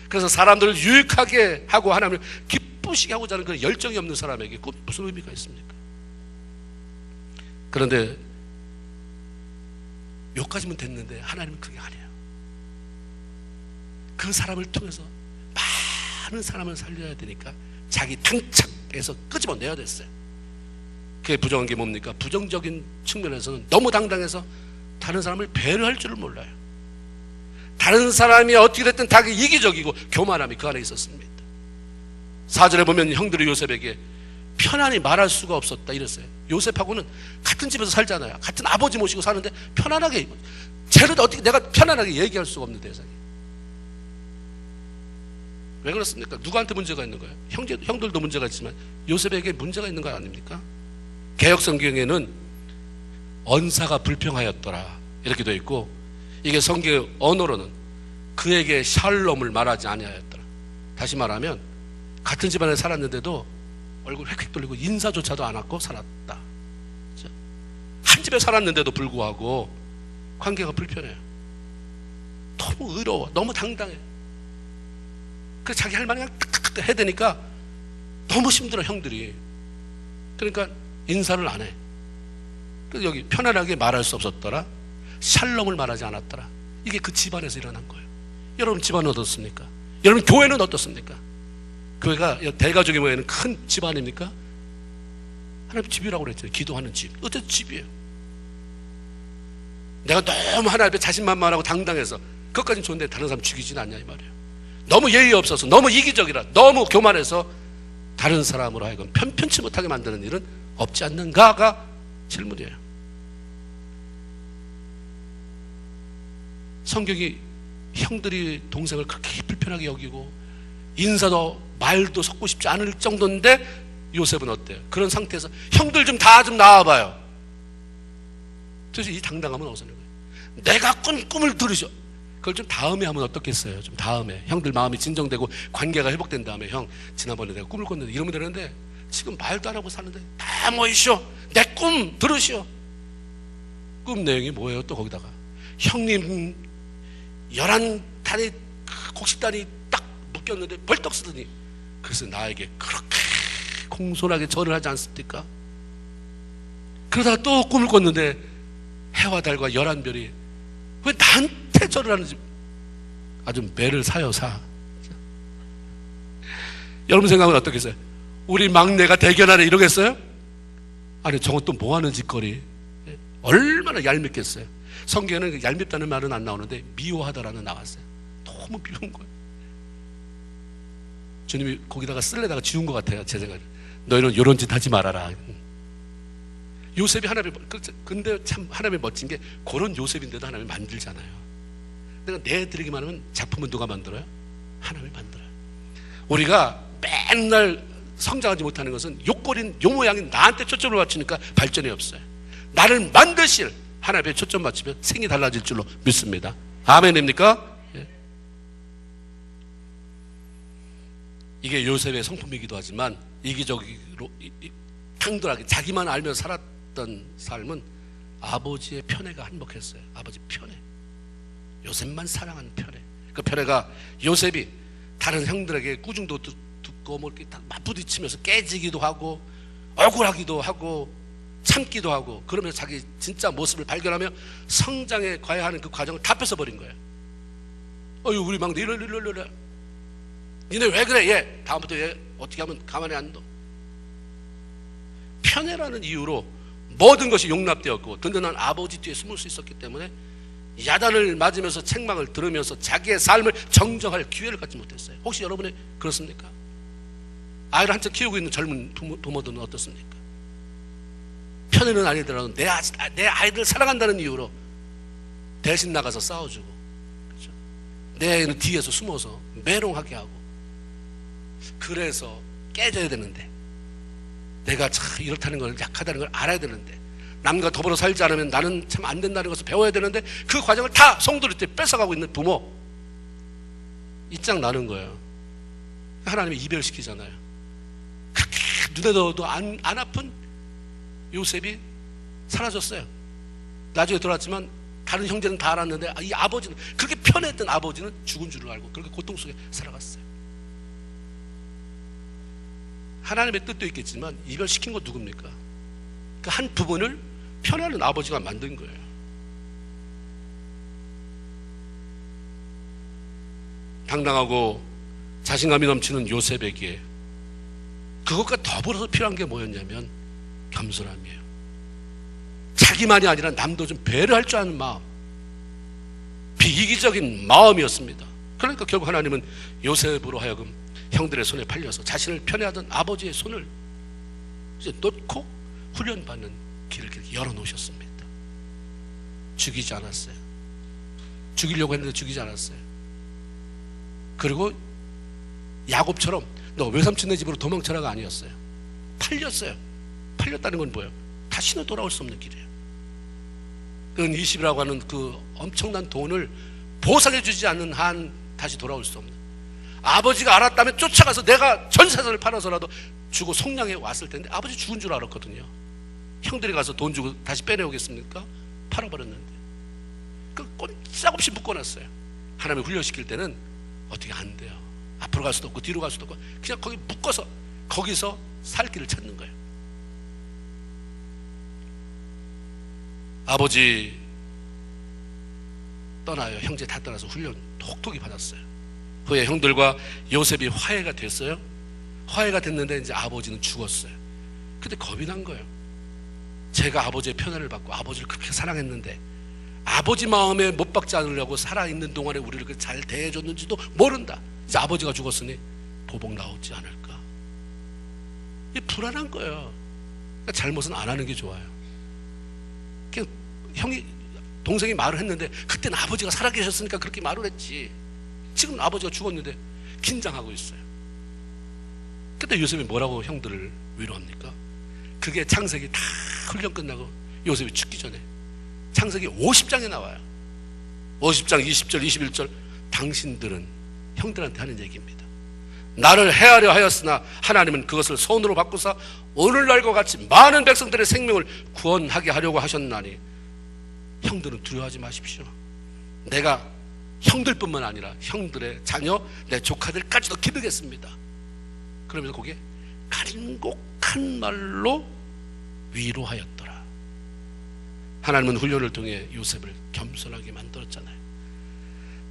[SPEAKER 1] 그래서 사람들을 유익하게 하고 하나님을 기쁘시게 하고자 하는 그런 열정이 없는 사람에게 꿈 무슨 의미가 있습니까? 그런데 여기까지면 됐는데 하나님은 그게 아니에요. 그 사람을 통해서 많은 사람을 살려야 되니까 자기 당착에서 끄집어내야 됐어요. 그게 부정한 게 뭡니까? 부정적인 측면에서는 너무 당당해서 다른 사람을 배려할 줄을 몰라요. 다른 사람이 어떻게 됐든 다 이기적이고 교만함이 그 안에 있었습니다. 4절에 보면 형들이 요셉에게 편안히 말할 수가 없었다 이랬어요. 요셉하고는 같은 집에서 살잖아요. 같은 아버지 모시고 사는데 편안하게, 쟤를 어떻게 내가 편안하게 얘기할 수가 없는 대상이. 왜 그렇습니까? 누구한테 문제가 있는 거예요? 형들도 문제가 있지만 요셉에게 문제가 있는 거 아닙니까? 개역 성경에는 언사가 불평하였더라 이렇게 되어 있고, 이게 성경의 언어로는 그에게 샬롬을 말하지 아니하였더라. 다시 말하면 같은 집안에 살았는데도 얼굴 획획 돌리고 인사조차도 안 하고 살았다. 한 집에 살았는데도 불구하고 관계가 불편해요. 너무 의로워, 너무 당당해. 그래서 자기 할 말 그냥 탁탁탁 해야 되니까 너무 힘들어 형들이. 그러니까 인사를 안 해. 그래서 여기 편안하게 말할 수 없었더라, 샬롬을 말하지 않았더라. 이게 그 집안에서 일어난 거예요. 여러분 집안은 어떻습니까? 여러분 교회는 어떻습니까? 교회가 대가족의 모여있는 큰 집 아닙니까? 하나님 집이라고 그랬잖아요. 기도하는 집. 어쨌든 집이에요. 내가 너무 하나님 앞에 자신만만하고 당당해서 그것까지는 좋은데 다른 사람 죽이지는 않냐 이 말이에요. 너무 예의 없어서, 너무 이기적이라, 너무 교만해서 다른 사람으로 하여금 편편치 못하게 만드는 일은 없지 않는가가 질문이에요. 성경이 형들이 동생을 그렇게 불편하게 여기고 인사도 말도 섞고 싶지 않을 정도인데 요셉은 어때요? 그런 상태에서 형들 좀 다 좀 나와봐요. 그래서 이 당당함은 어디서 오는 거예요? 내가 꾼 꿈을 들으셔. 그걸 좀 다음에 하면 어떻겠어요? 좀 다음에 형들 마음이 진정되고 관계가 회복된 다음에, 형 지난번에 내가 꿈을 꿨는데 이러면 되는데 지금 말도 안 하고 사는데 다 모이시오. 내 꿈 들으시오. 꿈 내용이 뭐예요? 또 거기다가 형님 11단이 곡식단이 딱 묶였는데 벌떡 쓰더니 그래서 나에게 그렇게 공손하게 절을 하지 않습니까? 그러다가 또 꿈을 꿨는데 해와 달과 11별이 왜 나한테 절을 하는지 아주 매를 사요 사. 여러분 생각은 어떻겠어요? 우리 막내가 대견하네 이러겠어요? 아니 저건 또 뭐하는 짓거리. 얼마나 얄밉겠어요. 성경에는 그 얄밉다는 말은 안 나오는데 미워하다라는 나왔어요. 너무 미운 거예요. 주님이 거기다가 쓸래다가 지운 것 같아요. 제 생각에 너희는 이런 짓 하지 말아라. 요셉이 하나님의, 근데 참 하나님의 멋진 게 그런 요셉인데도 하나님이 만들잖아요. 내가 내드리기만 하면 작품은 누가 만들어요? 하나님이 만들어요. 우리가 맨날 성장하지 못하는 것은 욕거린 요 모양인 나한테 초점을 맞추니까 발전이 없어요. 나를 만드실 하나님의 초점 맞추면 생이 달라질 줄로 믿습니다. 아멘입니까? 예. 이게 요셉의 성품이기도 하지만 이기적으로 당돌하게 자기만 알면서 살았던 삶은 아버지의 편애가 한몫했어요. 아버지 편애, 요셉만 사랑하는 편애. 그 편애가 요셉이 다른 형들에게 꾸중도 듣고 뭐 이렇게 맞부딪히면서 깨지기도 하고 억울하기도 하고 참기도 하고 그러면서 자기 진짜 모습을 발견하며 성장에 가야 하는 그 과정을 다 뺏어버린 거예요. 어휴 우리 막내 이래 니네 왜 그래? 얘 다음부터 얘 어떻게 하면 가만히 안 둬. 편애라는 이유로 모든 것이 용납되었고 든든한 아버지 뒤에 숨을 수 있었기 때문에 야단을 맞으면서 책망을 들으면서 자기의 삶을 정정할 기회를 갖지 못했어요. 혹시 여러분이 그렇습니까? 아이를 한참 키우고 있는 젊은 부모들은 어떻습니까? 편애는 아니더라도 내 아이들을 사랑한다는 이유로 대신 나가서 싸워주고, 그렇죠? 내 애는 뒤에서 숨어서 메롱하게 하고, 그래서 깨져야 되는데, 내가 참 이렇다는 걸, 약하다는 걸 알아야 되는데, 남과 더불어 살지 않으면 나는 참 안 된다는 것을 배워야 되는데 그 과정을 다 성도를 때 뺏어가고 있는 부모, 이짱 나는 거예요. 하나님이 이별시키잖아요. 눈에 넣어도 안 아픈 요셉이 사라졌어요. 나중에 돌아왔지만 다른 형제는 다 알았는데 이 아버지는, 그렇게 편했던 아버지는 죽은 줄을 알고 그렇게 고통 속에 살아갔어요. 하나님의 뜻도 있겠지만 이별시킨 건 누굽니까? 그 한 부분을 편하는 아버지가 만든 거예요. 당당하고 자신감이 넘치는 요셉에게 그것과 더불어서 필요한 게 뭐였냐면 겸손함이에요. 자기만이 아니라 남도 좀 배려할 줄 아는 마음, 비이기적인 마음이었습니다. 그러니까 결국 하나님은 요셉으로 하여금 형들의 손에 팔려서 자신을 편애하던 아버지의 손을 이제 놓고 훈련받는 길을 열어놓으셨습니다. 죽이지 않았어요. 죽이려고 했는데 죽이지 않았어요. 그리고 야곱처럼 너 외삼촌네 집으로 도망쳐라가 아니었어요. 팔렸어요. 팔렸다는 건 뭐예요? 다시는 돌아올 수 없는 길이에요. 은 20이라고 하는 그 엄청난 돈을 보상해 주지 않는 한 다시 돌아올 수 없는, 아버지가 알았다면 쫓아가서 내가 전 세상을 팔아서라도 주고 속량해 왔을 텐데 아버지 죽은 줄 알았거든요. 형들이 가서 돈 주고 다시 빼내오겠습니까? 팔아버렸는데 그 꼼짝없이 묶어놨어요. 하나님이 훈련시킬 때는 어떻게 안 돼요. 앞으로 갈 수도 없고 뒤로 갈 수도 없고 그냥 거기 묶어서 거기서 살 길을 찾는 거예요. 아버지 떠나요. 형제 다 떠나서 훈련 톡톡히 받았어요. 후에 형들과 요셉이 화해가 됐어요. 화해가 됐는데 이제 아버지는 죽었어요. 근데 겁이 난 거예요. 제가 아버지의 편애를 받고 아버지를 그렇게 사랑했는데 아버지 마음에 못 박지 않으려고 살아있는 동안에 우리를 잘 대해줬는지도 모른다. 이제 아버지가 죽었으니 보복 나오지 않을까. 이게 불안한 거예요. 그러니까 잘못은 안 하는 게 좋아요. 동생이 말을 했는데 그때는 아버지가 살아계셨으니까 그렇게 말을 했지. 지금 아버지가 죽었는데 긴장하고 있어요. 그때 요셉이 뭐라고 형들을 위로합니까? 그게 창세기 다 훈련 끝나고 요셉이 죽기 전에 창세기 50장에 나와요. 50장 20절 21절 당신들은 형들한테 하는 얘기입니다. 나를 해하려 하였으나 하나님은 그것을 손으로 바꾸사 오늘날과 같이 많은 백성들의 생명을 구원하게 하려고 하셨나니 형들은 두려워하지 마십시오. 내가 형들뿐만 아니라 형들의 자녀, 내 조카들까지도 기르겠습니다. 그러면서 거기에 간곡한 말로 위로하였더라. 하나님은 훈련을 통해 요셉을 겸손하게 만들었잖아요.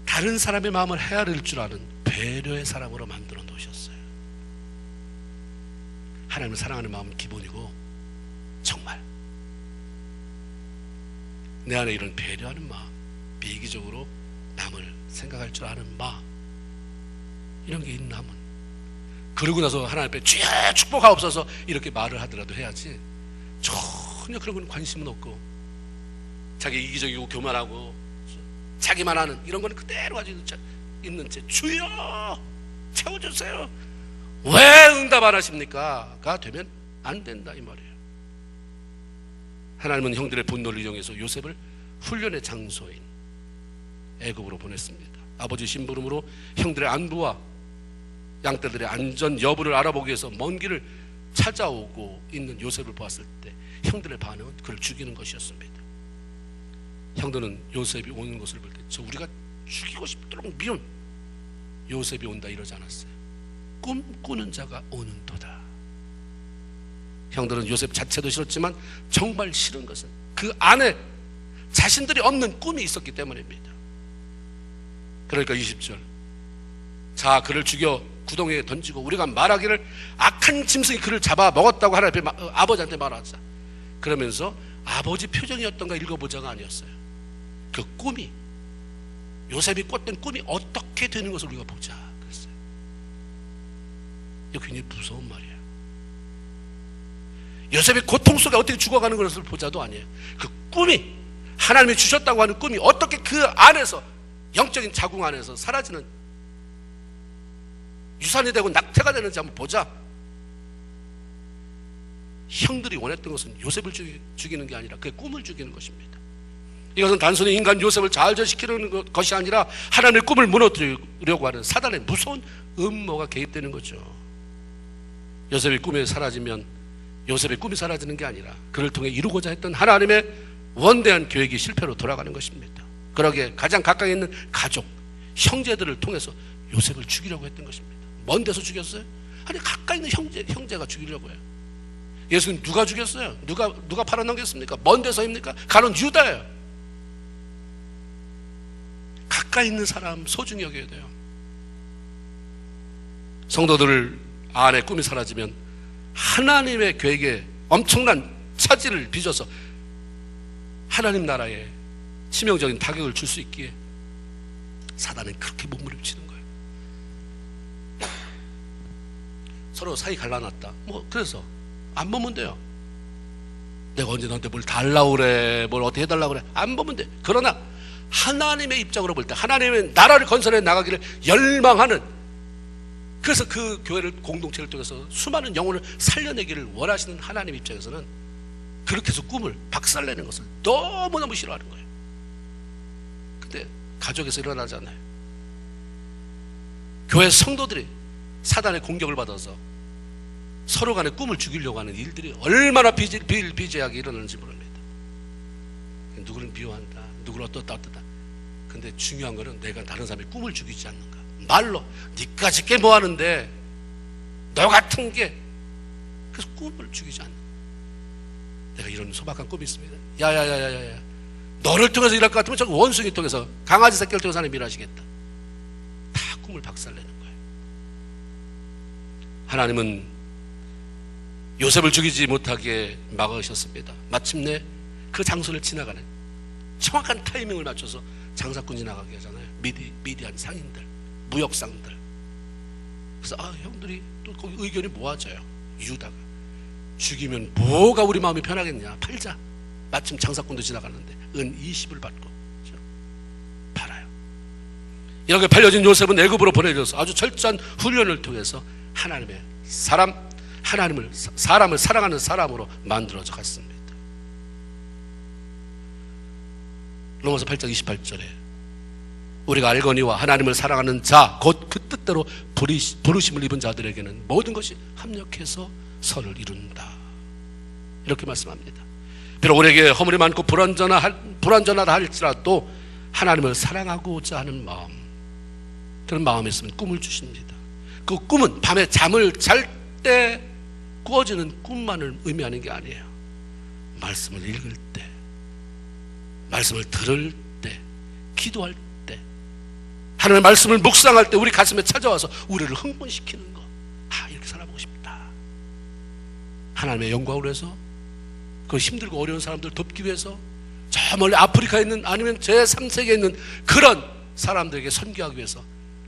[SPEAKER 1] 다른 사람의 마음을 헤아릴 줄 아는 배려의 사람으로 만들어 놓으셨어요. 하나님을 사랑하는 마음은 기본이고 정말 내 안에 이런 배려하는 마음, 비이기적으로 남을 생각할 줄 아는 마음, 이런 게 있나면 그러고 나서 하나님 앞에 주여 축복하옵소서 이렇게 말을 하더라도 해야지 전혀 그런 건 관심은 없고 자기 이기적이고 교만하고 자기만 아는 이런 거는 그대로 가지고 있는 채 주여 채워주세요 왜 응답 안 하십니까? 가 되면 안 된다 이 말이에요. 하나님은 형들의 분노를 이용해서 요셉을 훈련의 장소인 애굽으로 보냈습니다. 아버지 심부름으로 형들의 안부와 양떼들의 안전 여부를 알아보기 위해서 먼 길을 찾아오고 있는 요셉을 보았을 때 형들의 반응은 그를 죽이는 것이었습니다. 형들은 요셉이 오는 것을 볼 때 저 우리가 죽이고 싶도록 미운 요셉이 온다 이러지 않았어요. 꿈꾸는 자가 오는 도다. 형들은 요셉 자체도 싫었지만 정말 싫은 것은 그 안에 자신들이 없는 꿈이 있었기 때문입니다. 그러니까 20절 자 그를 죽여 구덩이에 던지고 우리가 말하기를 악한 짐승이 그를 잡아 먹었다고 하나님 앞에 아버지한테 말하자. 그러면서 아버지 표정이었던가 읽어보자가 아니었어요. 그 꿈이 요셉이 꿨던 꿈이 어떻게 되는 것을 우리가 보자 그랬어요. 이거 굉장히 무서운 말이에요. 요셉이 고통 속에 어떻게 죽어가는 것을 보자도 아니에요. 그 꿈이 하나님이 주셨다고 하는 꿈이 어떻게 그 안에서 영적인 자궁 안에서 사라지는 유산이 되고 낙태가 되는지 한번 보자. 형들이 원했던 것은 요셉을 죽이는 게 아니라 그의 꿈을 죽이는 것입니다. 이것은 단순히 인간 요셉을 좌절시키는 것이 아니라 하나님의 꿈을 무너뜨리려고 하는 사단의 무서운 음모가 개입되는 거죠. 요셉의 꿈이 사라지면 요셉의 꿈이 사라지는 게 아니라 그를 통해 이루고자 했던 하나님의 원대한 계획이 실패로 돌아가는 것입니다. 그러기에 가장 가까이 있는 가족, 형제들을 통해서 요셉을 죽이려고 했던 것입니다. 먼 데서 죽였어요? 아니, 가까이 있는 형제가 죽이려고 해요. 예수님 누가 죽였어요? 누가 팔아넘겼습니까? 먼 데서입니까? 가론 유다예요. 가까이 있는 사람 소중히 여겨야 돼요. 성도들 안에 꿈이 사라지면 하나님의 계획에 엄청난 차질을 빚어서 하나님 나라에 치명적인 타격을 줄 수 있기에 사단은 그렇게 몸부림치는 거예요. 서로 사이 갈라놨다. 그래서 안 보면 돼요. 내가 언제 너한테 뭘 달라고 그래, 뭘 어떻게 해달라고 그래, 안 보면 돼. 그러나 하나님의 입장으로 볼 때 하나님의 나라를 건설해 나가기를 열망하는, 그래서 그 교회를, 공동체를 통해서 수많은 영혼을 살려내기를 원하시는 하나님 입장에서는 그렇게 해서 꿈을 박살내는 것을 너무너무 싫어하는 거예요. 근데 가족에서 일어나잖아요. 교회 성도들이 사단의 공격을 받아서 서로 간에 꿈을 죽이려고 하는 일들이 얼마나 비일비재하게 일어나는지 모릅니다. 누구를 미워한다, 누구를 어떻다. 근데 중요한 거는 내가 다른 사람의 꿈을 죽이지 않는가. 말로 니까짓 게 뭐하는데, 너 같은 게, 그래서 꿈을 죽이지 않는. 내가 이런 소박한 꿈이 있습니다. 야야야야야, 너를 통해서 일할 것 같으면 저 원숭이 통해서, 강아지 새끼를 통해서 하나님 일하시겠다. 다 꿈을 박살내는 거예요. 하나님은 요셉을 죽이지 못하게 막으셨습니다. 마침내 그 장소를 지나가는 정확한 타이밍을 맞춰서 장사꾼 지나가게 하잖아요. 미디안 상인들, 무역상들. 그래서 형들이 또 거기 의견이 모아져요. 유다가 죽이면 뭐가 우리 마음이 편하겠냐, 팔자. 마침 장사꾼도 지나가는데 은 20을 받고 팔아요. 이렇게 팔려진 요셉은 애굽으로 보내져서 아주 철저한 훈련을 통해서 하나님의 사람을 사랑하는 사람으로 만들어져 갔습니다. 로마서 8장 28절에 우리가 알거니와 하나님을 사랑하는 자 곧 그 뜻대로 부르심을 입은 자들에게는 모든 것이 합력해서 선을 이룬다, 이렇게 말씀합니다. 비록 우리에게 허물이 많고 불완전하다 할지라도 하나님을 사랑하고자 하는 마음, 그런 마음이 있으면 꿈을 주십니다. 그 꿈은 밤에 잠을 잘 때 꾸어지는 꿈만을 의미하는 게 아니에요. 말씀을 읽을 때, 말씀을 들을 때, 기도할 때, 하나님의 말씀을 묵상할 때 우리 가슴에 찾아와서 우리를 흥분시키는 거. 이렇게 살아보고 싶다. 하나님의 영광을 위해서, 그 힘들고 어려운 사람들 돕기 위해서, 저 멀리 아프리카에 있는, 아니면 제3세계에 있는 그런 사람들에게 선교하기 위해서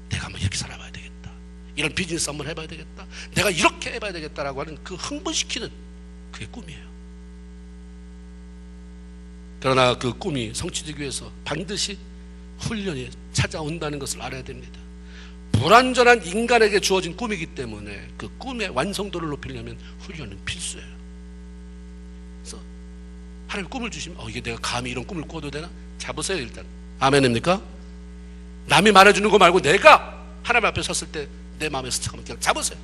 [SPEAKER 1] 내가 한번 이렇게 살아봐야 되겠다, 이런 비즈니스 한번 해봐야 되겠다, 내가 이렇게 해봐야 되겠다라고 하는 그 흥분시키는 그게 꿈이에요. 그러나 그 꿈이 성취되기 위해서 반드시 훈련이 찾아온다는 것을 알아야 됩니다. 불완전한 인간에게 주어진 꿈이기 때문에 그 꿈의 완성도를 높이려면 훈련은 필수예요. 그래서 하나님 꿈을 주시면 이게 내가 감히 이런 꿈을 꿔도 되나? 잡으세요. 일단 아멘입니까? 남이 말해주는 거 말고 내가 하나님 앞에 섰을 때 내 마음에 스쳐가면 그냥 잡으세요.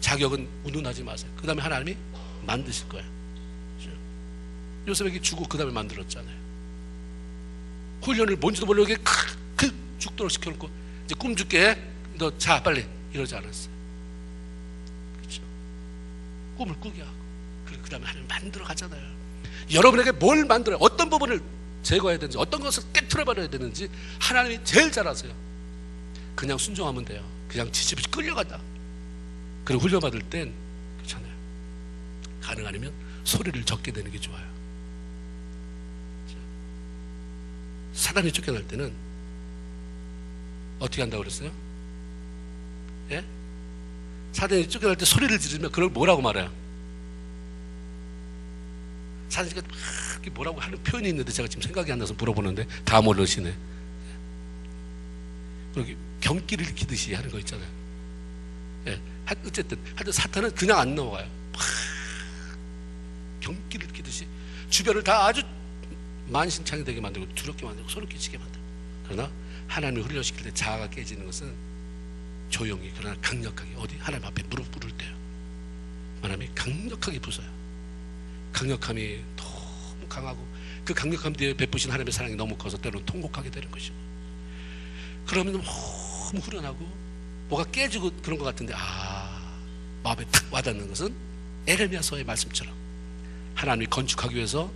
[SPEAKER 1] 자격은 운운하지 마세요. 그 다음에 하나님이 만드실 거예요. 요셉에게 주고 그 다음에 만들었잖아요. 훈련을 뭔지도 모르게 죽도록 시켜놓고 이제 꿈 줄게, 너 자 빨리, 이러지 않았어요. 그렇죠? 꿈을 꾸게 하고 그 다음에 하나님 만들어 가잖아요. 여러분에게 뭘 만들어요, 어떤 부분을 제거해야 되는지, 어떤 것을 깨트려버려야 되는지 하나님이 제일 잘 아세요. 그냥 순종하면 돼요. 그냥 지지부지 끌려간다. 그리고 훈련받을 땐 그렇잖아요. 가능하면 소리를 적게 내는 게 좋아요. 사단이 쫓겨날 때는 어떻게 한다고 그랬어요? 예? 사단이 쫓겨날 때 소리를 지르면 그걸 뭐라고 말해요? 사단이 막 뭐라고 하는 표현이 있는데 제가 지금 생각이 안 나서 물어보는데 다 모르시네. 여기 경기를 일으키듯이 하는 거 있잖아요. 예. 어쨌든 사탄은 그냥 안 넘어가요. 경기를 일으키듯이 주변을 다 아주 만신창이 되게 만들고 두렵게 만들고 소름 끼치게 만들고. 그러나 하나님을 훈련시킬 때 자아가 깨지는 것은 조용히 그러나 강력하게 어디 하나님 앞에 무릎 꿇을 때요. 하나님이 강력하게 부서요. 강력함이 너무 강하고 그 강력함 뒤에 베푸신 하나님의 사랑이 너무 커서 때로는 통곡하게 되는 것이고 그러면 너무 후련하고 뭐가 깨지고 그런 것 같은데 마음에 탁 와닿는 것은 에레미야서의 말씀처럼 하나님이 건축하기 위해서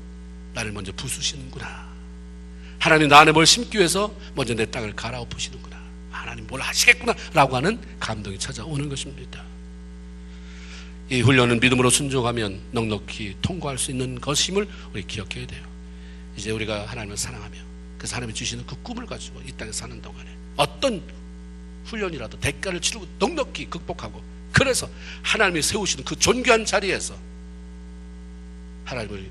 [SPEAKER 1] 나를 먼저 부수시는구나. 하나님 나 안에 뭘 심기 위해서 먼저 내 땅을 갈아엎으시는구나. 하나님 뭘 하시겠구나 라고 하는 감동이 찾아오는 것입니다. 이 훈련은 믿음으로 순종하면 넉넉히 통과할 수 있는 것임을 우리 기억해야 돼요. 이제 우리가 하나님을 사랑하며 그래서 하나님이 주시는 그 꿈을 가지고 이 땅에 사는 동안에 어떤 훈련이라도 대가를 치르고 넉넉히 극복하고 그래서 하나님이 세우시는 그 존귀한 자리에서 하나님을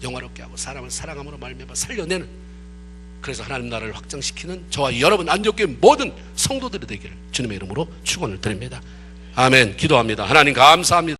[SPEAKER 1] 영화롭게 하고 사람을 사랑함으로 말미암아 살려내는 그래서 하나님 나라를 확장시키는 저와 여러분 안디옥교회 모든 성도들이 되기를 주님의 이름으로 축원을 드립니다. 아멘. 기도합니다. 하나님 감사합니다.